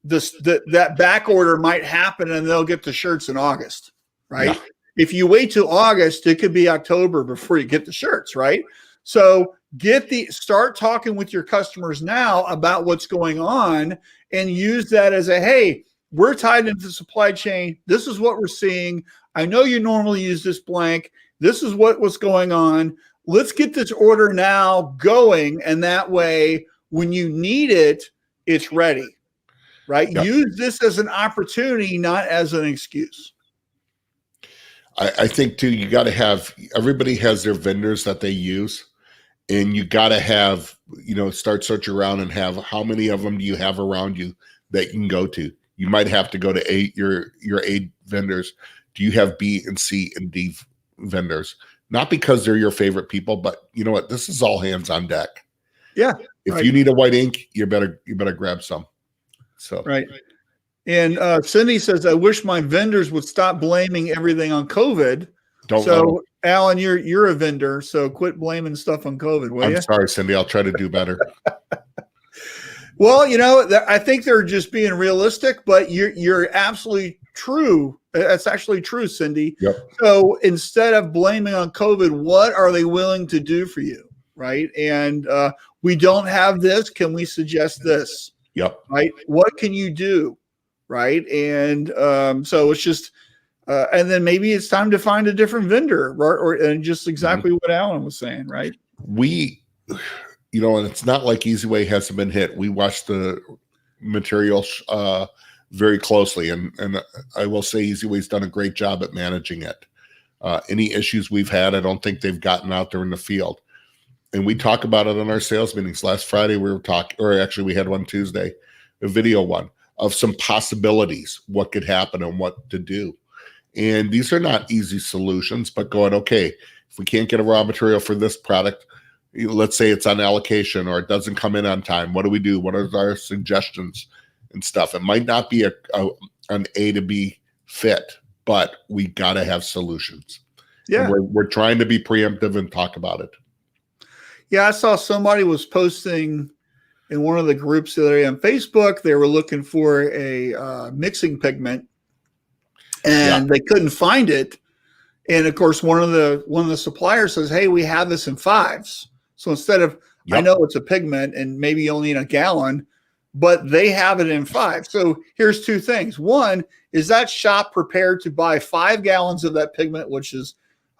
that back order might happen and they'll get the shirts in August. Right. Yeah. If you wait till August, it could be October before you get the shirts. Right. So start talking with your customers now about what's going on and use that as hey, we're tied into the supply chain. This is what we're seeing. I know you normally use this blank. This is what's going on. Let's get this order now going. And that way, when you need it, it's ready. Right. Yep. Use this as an opportunity, not as an excuse. I think too, you got to have, everybody has their vendors that they use and you got to have, start searching around and have how many of them do you have around you that you can go to? You might have to go to your A vendors. Do you have B and C and D vendors? Not because they're your favorite people, but you know what? This is all hands on deck. Yeah. If you need a white ink, you better grab some. So, right. And Cindy says, I wish my vendors would stop blaming everything on COVID. Alan, you're a vendor, so quit blaming stuff on COVID, will you? I'm sorry, Cindy. I'll try to do better. Well, I think they're just being realistic, but you're absolutely true. That's actually true, Cindy. Yep. So instead of blaming on COVID, what are they willing to do for you, right? And we don't have this. Can we suggest this? Yep. Right. What can you do? Right. And so it's just, and then maybe it's time to find a different vendor, and just exactly what Alan was saying, right? And it's not like Easy Way hasn't been hit. We watched the materials very closely, and I will say Easy Way's done a great job at managing it. Any issues we've had, I don't think they've gotten out there in the field. And we talk about it on our sales meetings. Last Friday we were talking, or actually we had one Tuesday, a video one of some possibilities, what could happen and what to do. And these are not easy solutions, but going, okay, if we can't get a raw material for this product, let's say it's on allocation or it doesn't come in on time, what do we do? What are our suggestions and stuff? It might not be an A to B fit, but we got to have solutions. Yeah. And we're trying to be preemptive and talk about it. Yeah, I saw somebody was posting in one of the groups the other day on Facebook. They were looking for a mixing pigment, and they couldn't find it. And of course, one of the suppliers says, "Hey, we have this in 5s." So instead of, I know it's a pigment and maybe you only need a gallon, but they have it in 5. So here's 2 things. One, is that shop prepared to buy 5 gallons of that pigment, which is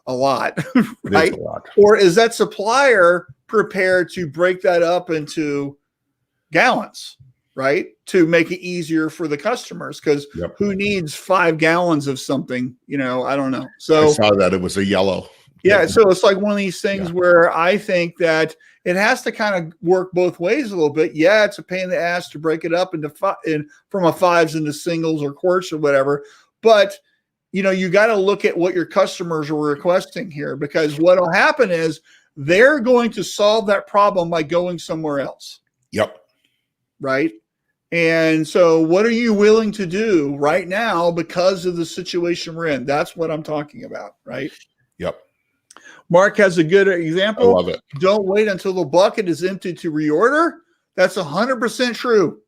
a lot, right? A lot. Or is that supplier prepared to break that up into gallons, right? To make it easier for the customers, because who needs 5 gallons of something? I don't know. So I saw that it was a yellow. Yeah. So it's like one of these things where I think that it has to kind of work both ways a little bit. Yeah, it's a pain in the ass to break it up into from a 5s into singles or quarts or whatever. But you got to look at what your customers are requesting here, because what'll happen is they're going to solve that problem by going somewhere else. Yep. Right. And so what are you willing to do right now because of the situation we're in? That's what I'm talking about. Right. Yep. Mark has a good example. I love it. Don't wait until the bucket is empty to reorder. That's 100% true.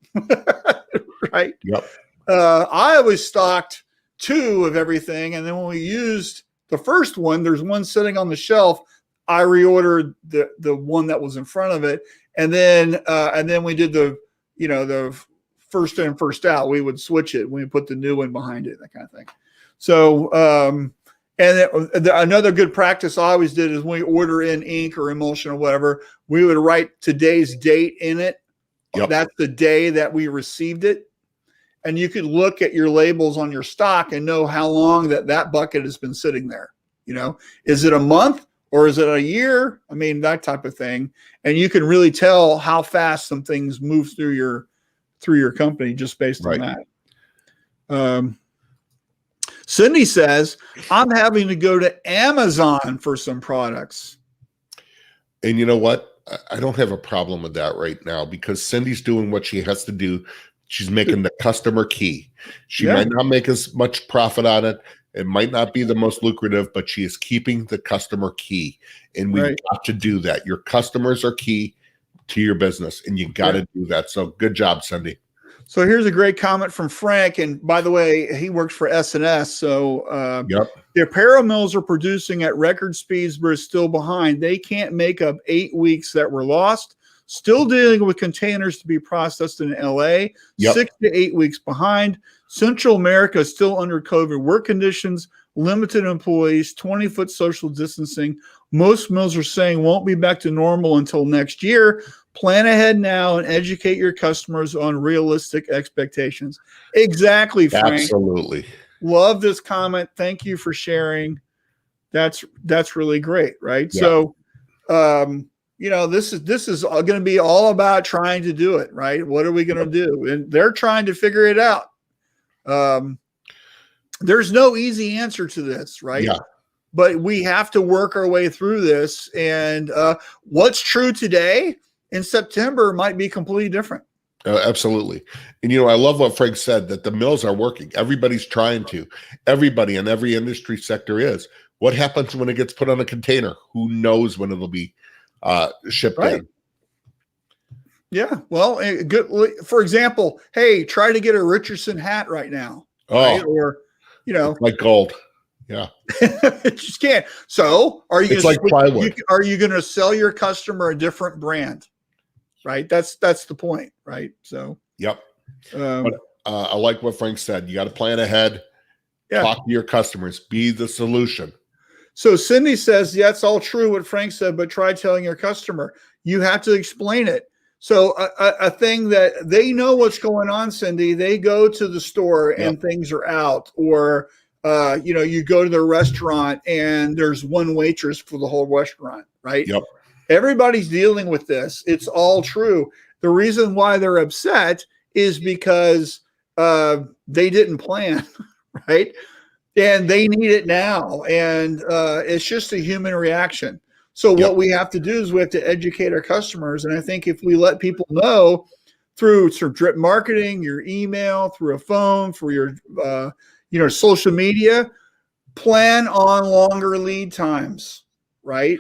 Right. Yep. I always stocked 2 of everything. And then when we used the first one, there's one sitting on the shelf. I reordered the one that was in front of it. And then we did the first in, first out. We would switch it when we put the new one behind it, that kind of thing. So, another good practice I always did is when we order in ink or emulsion or whatever, we would write today's date in it. Yep. That's the day that we received it. And you could look at your labels on your stock and know how long that bucket has been sitting there. Is it a month or is it a year? I mean, that type of thing. And you can really tell how fast some things move through your company just based on that. Cindy says, I'm having to go to Amazon for some products. And you know what? I don't have a problem with that right now, because Cindy's doing what she has to do. She's making the customer key. She might not make as much profit on it. It might not be the most lucrative, but she is keeping the customer key. And we've got to do that. Your customers are key to your business, and you got to do that. So good job, Cindy. So here's a great comment from Frank. And by the way, he works for S&S. So the apparel mills are producing at record speeds, but are still behind. They can't make up 8 weeks that were lost. Still dealing with containers to be processed in LA, 6 to 8 weeks behind. Central America is still under COVID work conditions, limited employees, 20-foot social distancing. Most mills are saying won't be back to normal until next year. Plan ahead now and educate your customers on realistic expectations. Exactly, Frank. Absolutely. Love this comment. Thank you for sharing. That's really great, right? Yeah. So, this is going to be all about trying to do it, right? What are we going to do? And they're trying to figure it out. There's no easy answer to this, right? Yeah. But we have to work our way through this. And what's true today in September might be completely different. Absolutely. And, I love what Frank said, that the mills are working. Everybody's trying to. Everybody in every industry sector is. What happens when it gets put on a container? Who knows when it'll be shipped in? Yeah. Well, good. For example, hey, try to get a Richardson hat right now. Right? Or, like gold. Yeah. It just can't. So are you it's like plywood. Are you going to sell your customer a different brand? Right. That's the point. Right. So, yep. But I like what Frank said. You got to plan ahead. Yeah. Talk to your customers. Be the solution. So Cindy says, yeah, it's all true what Frank said, but try telling your customer. You have to explain it. So a thing that they know what's going on, Cindy, they go to the store and things are out, or, you go to the restaurant and there's one waitress for the whole restaurant, right? Yep. Everybody's dealing with this. It's all true. The reason why they're upset is because they didn't plan, right? And they need it now. And it's just a human reaction. So what we have to do is we have to educate our customers. And I think if we let people know through drip marketing, your email, through a phone, for your, social media, plan on longer lead times, right?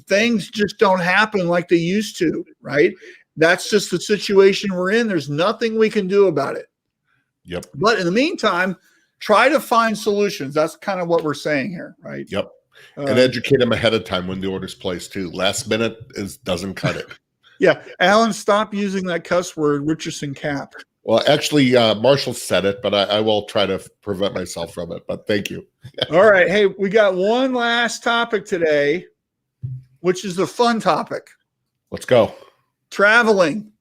Things just don't happen like they used to, right? That's just the situation we're in. There's nothing we can do about it. Yep. But in the meantime, try to find solutions. That's kind of what we're saying here, right? Yep. And educate them ahead of time when the order's placed too. Last minute doesn't cut it. Yeah. Alan, stop using that cuss word, Richardson cap. Well, actually, Marshall said it, but I will try to prevent myself from it. But thank you. All right. Hey, we got one last topic today, which is the fun topic. Let's go. Traveling.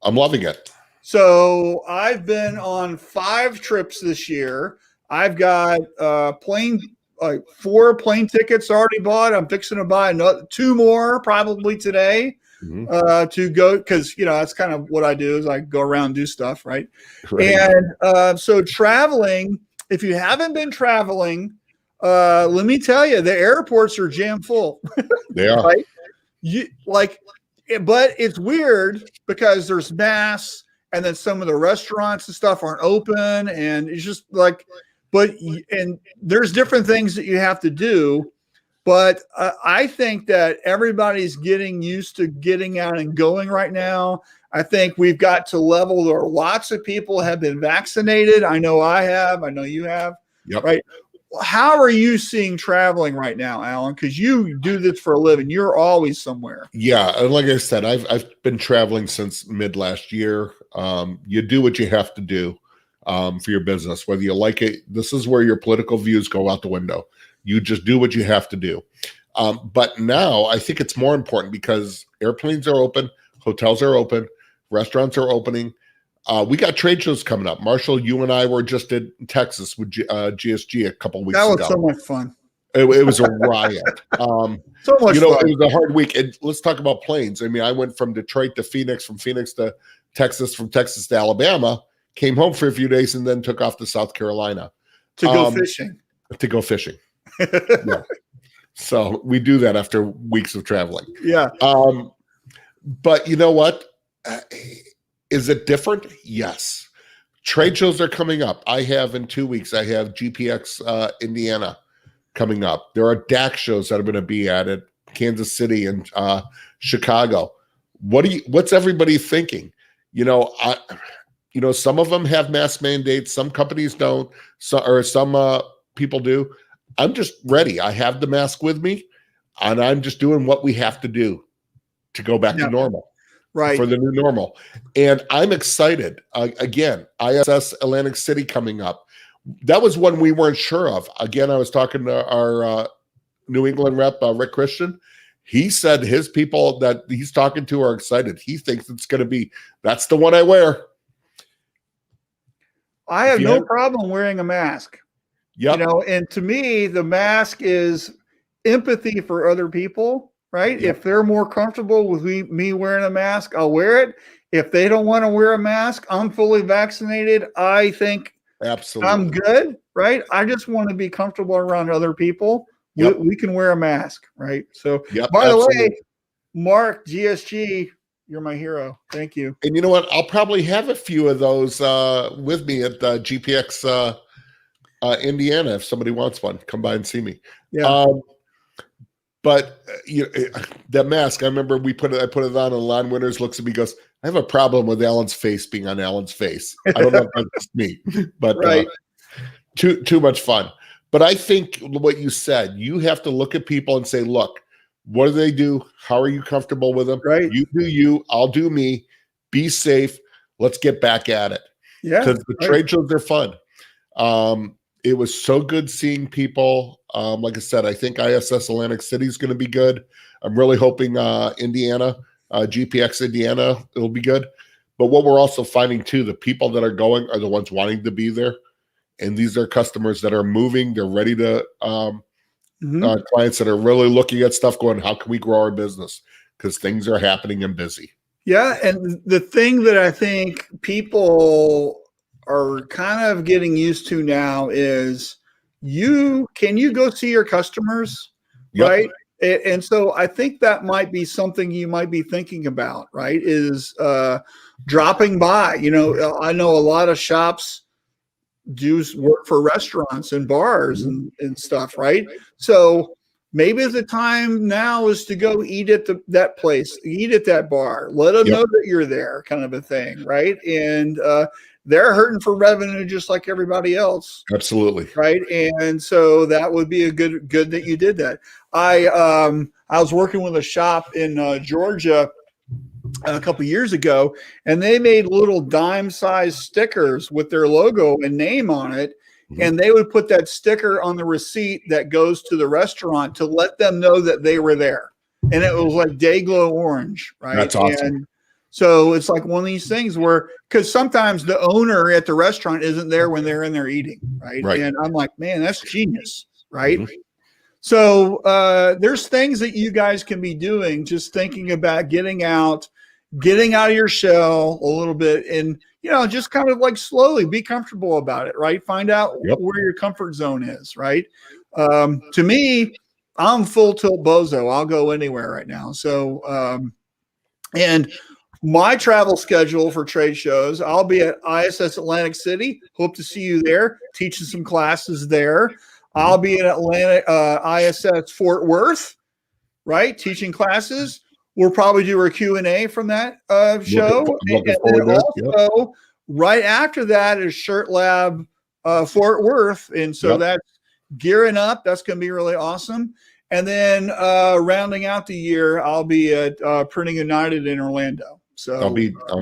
I'm loving it. So I've been on 5 trips this year. I've got 4 plane tickets already bought. I'm fixing to buy 2 more probably today to go, because that's kind of what I do, is I go around and do stuff, right? And so traveling, if you haven't been traveling, let me tell you, the airports are jam full. They are. Right? But it's weird because there's masks, and then some of the restaurants and stuff aren't open, and it's just like, and there's different things that you have to do. But I think that everybody's getting used to getting out and going right now. I think we've got to level where lots of people have been vaccinated. I know I have. I know you have. Yep. Right. How are you seeing traveling right now, Alan? Because you do this for a living. You're always somewhere. Yeah. And like I said, I've been traveling since mid last year. You do what you have to do for your business, whether you like it. This is where your political views go out the window. You just do what you have to do. But now I think it's more important because airplanes are open, hotels are open, restaurants are opening. We got trade shows coming up. Marshall, you and I were just in Texas with GSG a couple weeks ago. That was so much fun. It was a riot. So much fun. It was a hard week. And let's talk about planes. I mean, I went from Detroit to Phoenix, from Phoenix to Texas, from Texas to Alabama, came home for a few days, and then took off to South Carolina. To go fishing. To go fishing. Yeah. So we do that after weeks of traveling. Yeah. But you know what? Is it different? Yes. Trade shows are coming up. I have in 2 weeks, I have GPX Indiana coming up. There are DAC shows that I'm going to be at Kansas City and Chicago. What's everybody thinking? Some of them have mask mandates. Some companies don't. Some people do. I'm just ready. I have the mask with me, and I'm just doing what we have to do to go back to normal. Right. For the new normal. And I'm excited. Again, ISS Atlantic City coming up. That was one we weren't sure of. Again, I was talking to our New England rep, Rick Christian. He said his people that he's talking to are excited. He thinks it's going to be, that's the one I wear. I have no problem wearing a mask. Yeah. And to me, the mask is empathy for other people, right? Yep. If they're more comfortable with me wearing a mask, I'll wear it. If they don't want to wear a mask, I'm fully vaccinated. I think absolutely I'm good, right? I just want to be comfortable around other people. Yep. We can wear a mask, right? So, by the way, Mark, GSG, you're my hero. Thank you. And you know what? I'll probably have a few of those with me at GPX Indiana. If somebody wants one, come by and see me. Yeah. But that mask, I remember I put it on, and Lon Winters looks at me, goes, I have a problem with Alan's face being on Alan's face. I don't know if that's just me, but Right. too much fun. But I think what you said, you have to look at people and say, look, what do they do? How are you comfortable with them? Right. You do you, I'll do me. Be safe. Let's get back at it. Yeah. Because the trade shows are fun. It was so good seeing people. Like I said, I think ISS Atlantic City is going to be good. I'm really hoping Indiana, GPX Indiana, it'll be good. But what we're also finding too, the people that are going are the ones wanting to be there. And these are customers that are moving. They're ready to clients that are really looking at stuff going, how can we grow our business? Because things are happening and busy. Yeah. And the thing that I think people are kind of getting used to now is can you go see your customers? Yep. Right. And so I think that might be something you might be thinking about, right? Is dropping by. I know a lot of shops do work for restaurants and bars and stuff, right? So maybe the time now is to go eat at that place, eat at that bar, let them know that you're there, kind of a thing, right? And they're hurting for revenue just like everybody else. Absolutely. Right. And so that would be a good that you did that. I was working with a shop in Georgia a couple of years ago, and they made little dime-sized stickers with their logo and name on it, and they would put that sticker on the receipt that goes to the restaurant to let them know that they were there. And it was like day glow orange, right? That's awesome. And so it's like one of these things where, because sometimes the owner at the restaurant isn't there when they're in there eating, right? And I'm like, man, that's genius, right? So there's things that you guys can be doing, just thinking about getting out of your shell a little bit, and just kind of like slowly be comfortable about it, right? Find out where your comfort zone is, right? To me, I'm full tilt bozo. I'll go anywhere right now. So and my travel schedule for trade shows, I'll be at ISS Atlantic City. Hope to see you there, teaching some classes there. I'll be at ISS Fort Worth, right? Teaching classes. We'll probably do a Q&A from that show. Also, right after that is Shirt Lab Fort Worth. And so that's gearing up. That's going to be really awesome. And then rounding out the year, I'll be at Printing United in Orlando. So I'm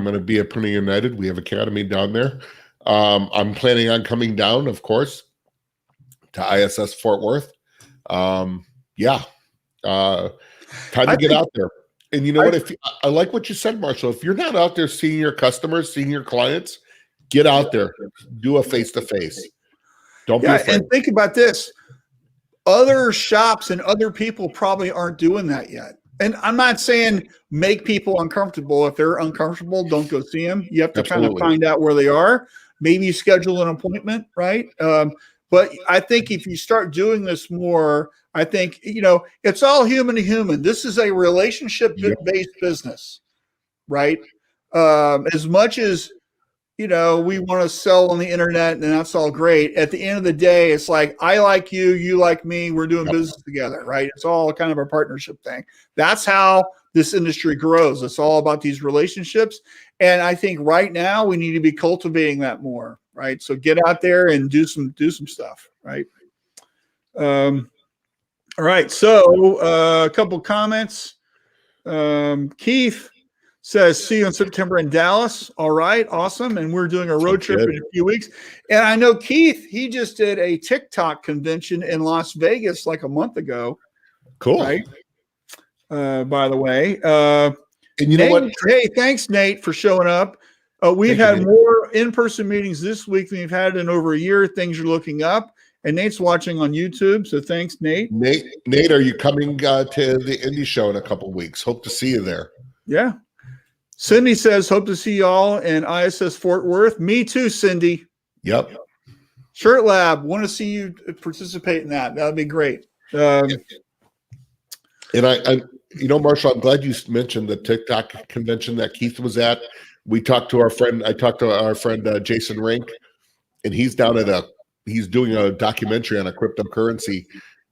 going to be at Printing United. We have Academy down there. I'm planning on coming down, of course, to ISS Fort Worth. Time to get out there. And you know what? I like what you said, Marshall. If you're not out there seeing your customers, seeing your clients, get out there, do a face-to-face. Don't be afraid. And think about this. Other shops and other people probably aren't doing that yet. And I'm not saying make people uncomfortable. If they're uncomfortable, don't go see them. You have to kind of find out where they are. Maybe schedule an appointment, right? But I think if you start doing this more, I think, it's all human to human. This is a relationship-based business, right? As much as, we want to sell on the internet and that's all great. At the end of the day, it's like, I like you, you like me, we're doing business together, right? It's all kind of a partnership thing. That's how this industry grows. It's all about these relationships. And I think right now we need to be cultivating that more, right? So get out there and do some stuff, right? All right. So a couple comments. Keith says, see you in September in Dallas. All right. Awesome. And we're doing a road trip in a few weeks. And I know Keith, he just did a TikTok convention in Las Vegas like a month ago. Cool. Right. By the way. And you know what? Hey, thanks, Nate, for showing up. We've had more in-person meetings this week than we've had in over a year. Things are looking up. And Nate's watching on YouTube, so thanks, Nate. Nate, are you coming to the Indie Show in a couple of weeks? Hope to see you there. Yeah. Cindy says, hope to see y'all in ISS Fort Worth. Me too, Cindy. Yep. Shirt Lab, want to see you participate in that. That would be great. And I Marshall, I'm glad you mentioned the TikTok convention that Keith was at. I talked to our friend Jason Rink, and he's down at he's doing a documentary on a cryptocurrency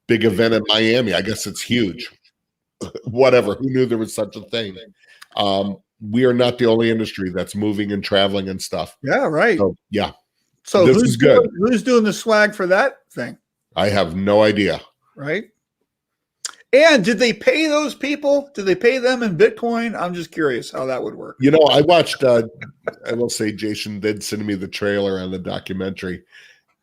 big event in Miami. I guess it's huge. Whatever. Who knew there was such a thing? We are not the only industry that's moving and traveling and stuff. Yeah, right. So, yeah. So this is good. Who's doing the swag for that thing? I have no idea. Right. And did they pay those people? Did they pay them in Bitcoin? I'm just curious how that would work. You know, I watched, I will say Jason did send me the trailer on the documentary.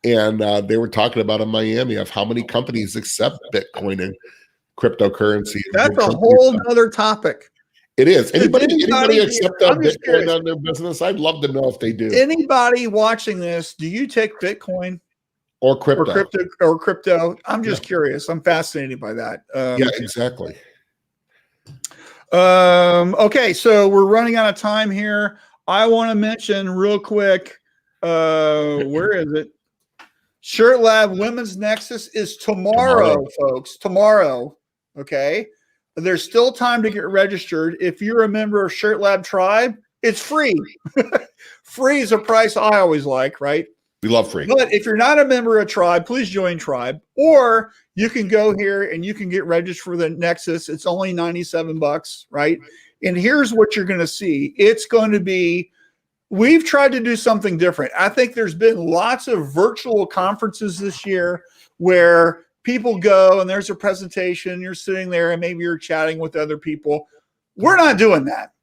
And they were talking about in Miami of how many companies accept Bitcoin and cryptocurrency. That's a whole other topic. It is. Anybody accept Bitcoin curious. on their business? I'd love to know if they do. Anybody watching this, do you take Bitcoin or crypto? I'm just curious. I'm fascinated by that. Yeah, exactly. Okay, so we're running out of time here. I want to mention real quick, where is it? Shirt Lab Women's Nexus is tomorrow, folks. Tomorrow. Okay. There's still time to get registered. If you're a member of Shirt Lab Tribe, it's free. Free is a price I always like, right? We love free. But if you're not a member of Tribe, please join Tribe. Or you can go here and you can get registered for the Nexus. It's only $97, right? And here's what you're going to see. It's going to be, we've tried to do something different. I think there's been lots of virtual conferences this year where people go and there's a presentation, you're sitting there and maybe you're chatting with other people. We're not doing that.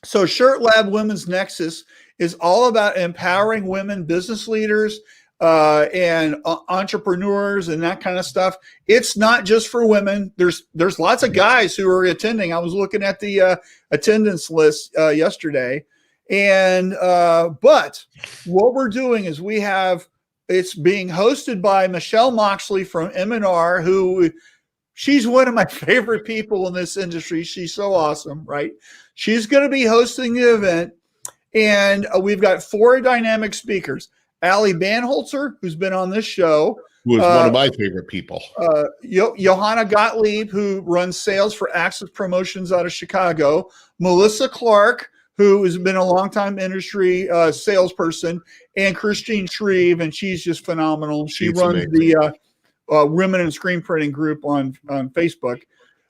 So Shirt Lab Women's Nexus is all about empowering women business leaders and entrepreneurs and that kind of stuff. It's not just for women. There's lots of guys who are attending. I was looking at the attendance list yesterday. And but what we're doing is it's being hosted by Michelle Moxley from M&R, who she's one of my favorite people in this industry. She's so awesome, right? She's going to be hosting the event, and we've got 4 dynamic speakers. Allie Banholzer, who's been on this show. Who is one of my favorite people. Johanna Gottlieb, who runs sales for Access Promotions out of Chicago. Melissa Clark, who has been a longtime industry salesperson, and Christine Shreve, and she's just phenomenal. She runs amazing. The Women in Screenprinting group on Facebook.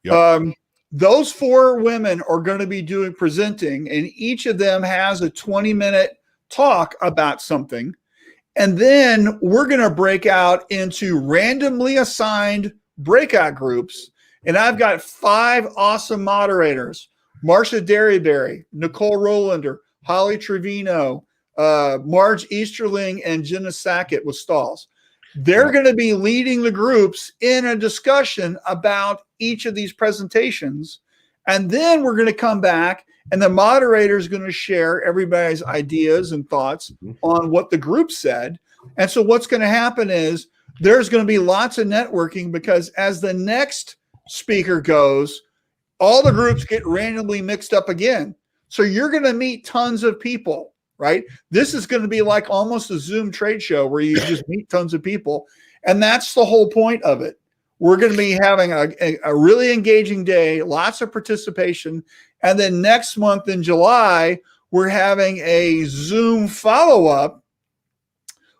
Yep. Those 4 women are going to be presenting, and each of them has a 20-minute talk about something. And then we're going to break out into randomly assigned breakout groups. And I've got 5 awesome moderators: Marcia Derryberry, Nicole Rolander, Holly Trevino, Marge Easterling, and Jenna Sackett with Stalls. They're going to be leading the groups in a discussion about each of these presentations. And then we're going to come back and the moderator is going to share everybody's ideas and thoughts on what the group said. And so what's going to happen is there's going to be lots of networking, because as the next speaker goes, all the groups get randomly mixed up again. So you're going to meet tons of people, right? This is going to be like almost a Zoom trade show where you just meet tons of people. And that's the whole point of it. We're going to be having a really engaging day, lots of participation. And then next month in July, we're having a Zoom follow-up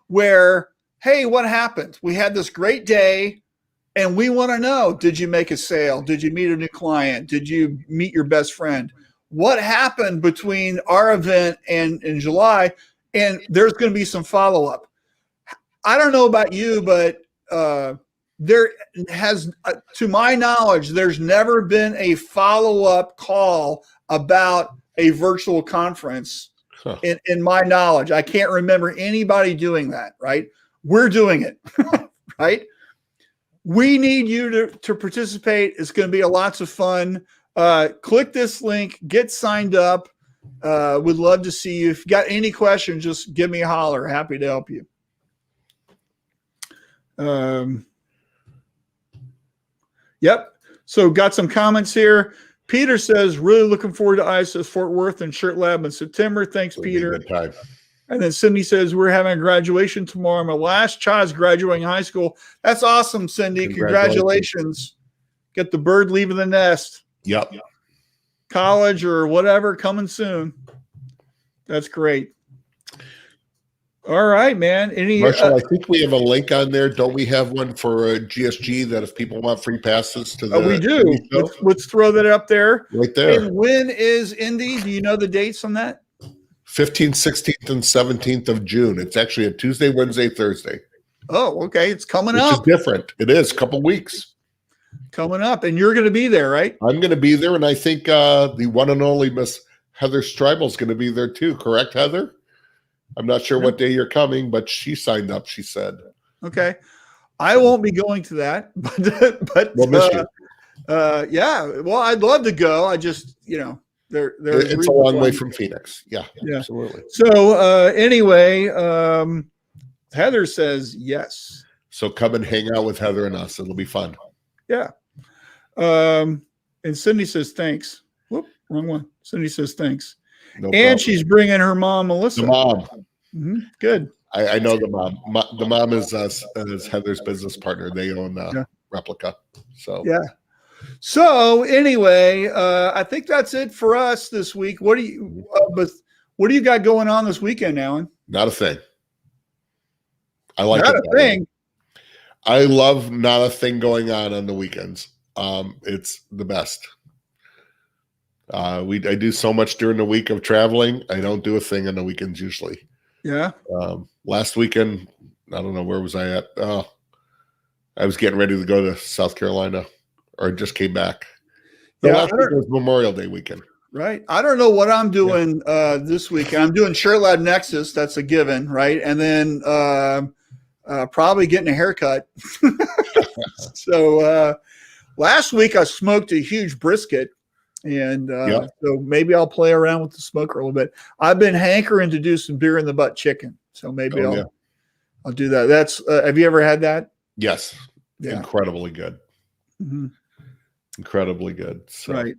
where, hey, what happened? We had this great day. And we want to know, did you make a sale? Did you meet a new client? Did you meet your best friend? What happened between our event and in July? And there's going to be some follow-up. I don't know about you, but there has, to my knowledge, there's never been a follow-up call about a virtual conference in my knowledge. I can't remember anybody doing that, right? We're doing it, right? We need you to participate. It's going to be lots of fun. Click this link, get signed up. Would love to see you. If you got any questions, just give me a holler. Happy to help you. Yep. So got some comments here. Peter says, really looking forward to ISS Fort Worth and Shirt Lab in September. Thanks, Peter. Good time. And then Cindy says, we're having a graduation tomorrow. My last child's graduating high school. That's awesome, Cindy. Congratulations. Get the bird leaving the nest. Yep. College or whatever coming soon. That's great. All right, man. Any Marshall, I think we have a link on there. Don't we have one for GSG that if people want free passes to the we do. show? Let's throw that up there. Right there. And when is Indy? Do you know the dates on that? 15th, 16th, and 17th of June. It's actually a Tuesday, Wednesday, Thursday. Oh, okay. It's coming Which up. is different. It is a couple weeks. Coming up. And you're going to be there, right? I'm going to be there, and I think the one and only Miss Heather Streibel is going to be there too. Correct, Heather? I'm not sure what day you're coming, but she signed up, she said. Okay. I won't be going to that, but We'll miss you. yeah. Well, I'd love to go. I just, It's a long way from Phoenix. Yeah, absolutely. So anyway, Heather says yes. So come and hang out with Heather and us. It'll be fun. Yeah. And Cindy says thanks. Whoop, wrong one. Cindy says thanks. No and problem. she's bringing her mom, Melissa. The mom. Mm-hmm. Good. I know the mom. The mom is Heather's business partner. They own Replica. So yeah. So anyway, I think that's it for us this week. What do you got going on this weekend, Alan? Not a thing. I like not it. A thing. I love not a thing going on the weekends. It's the best. I do so much during the week of traveling. I don't do a thing on the weekends usually. Yeah. Last weekend, I don't know, where was I at? I was getting ready to go to South Carolina, or just came back. Last week was Memorial Day weekend. Right. I don't know what I'm doing this weekend. I'm doing ShareLab Nexus. That's a given, right? And then probably getting a haircut. So last week I smoked a huge brisket. And so maybe I'll play around with the smoker a little bit. I've been hankering to do some beer in the butt chicken. So maybe I'll do that. That's have you ever had that? Yes. Yeah. Incredibly good. Mm-hmm. Incredibly good. So. Right.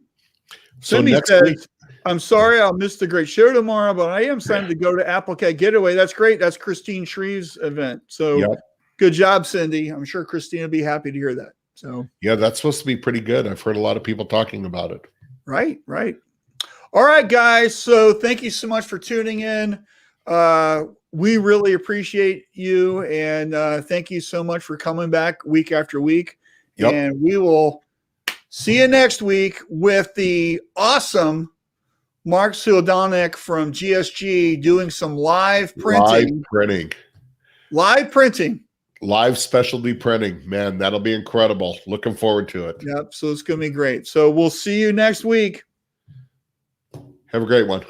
So Cindy next says, week, I'm sorry I'll miss the great show tomorrow, but I am signed to go to Applecat Getaway. That's great. That's Christine Shreve's event. So good job, Cindy. I'm sure Christine will be happy to hear that. So yeah, that's supposed to be pretty good. I've heard a lot of people talking about it. Right. All right, guys. So thank you so much for tuning in. We really appreciate you. And thank you so much for coming back week after week. Yep. And we will see you next week with the awesome Mark Suodanek from GSG doing some live printing. Live specialty printing. Man, that'll be incredible. Looking forward to it. Yep. So it's going to be great. So we'll see you next week. Have a great one.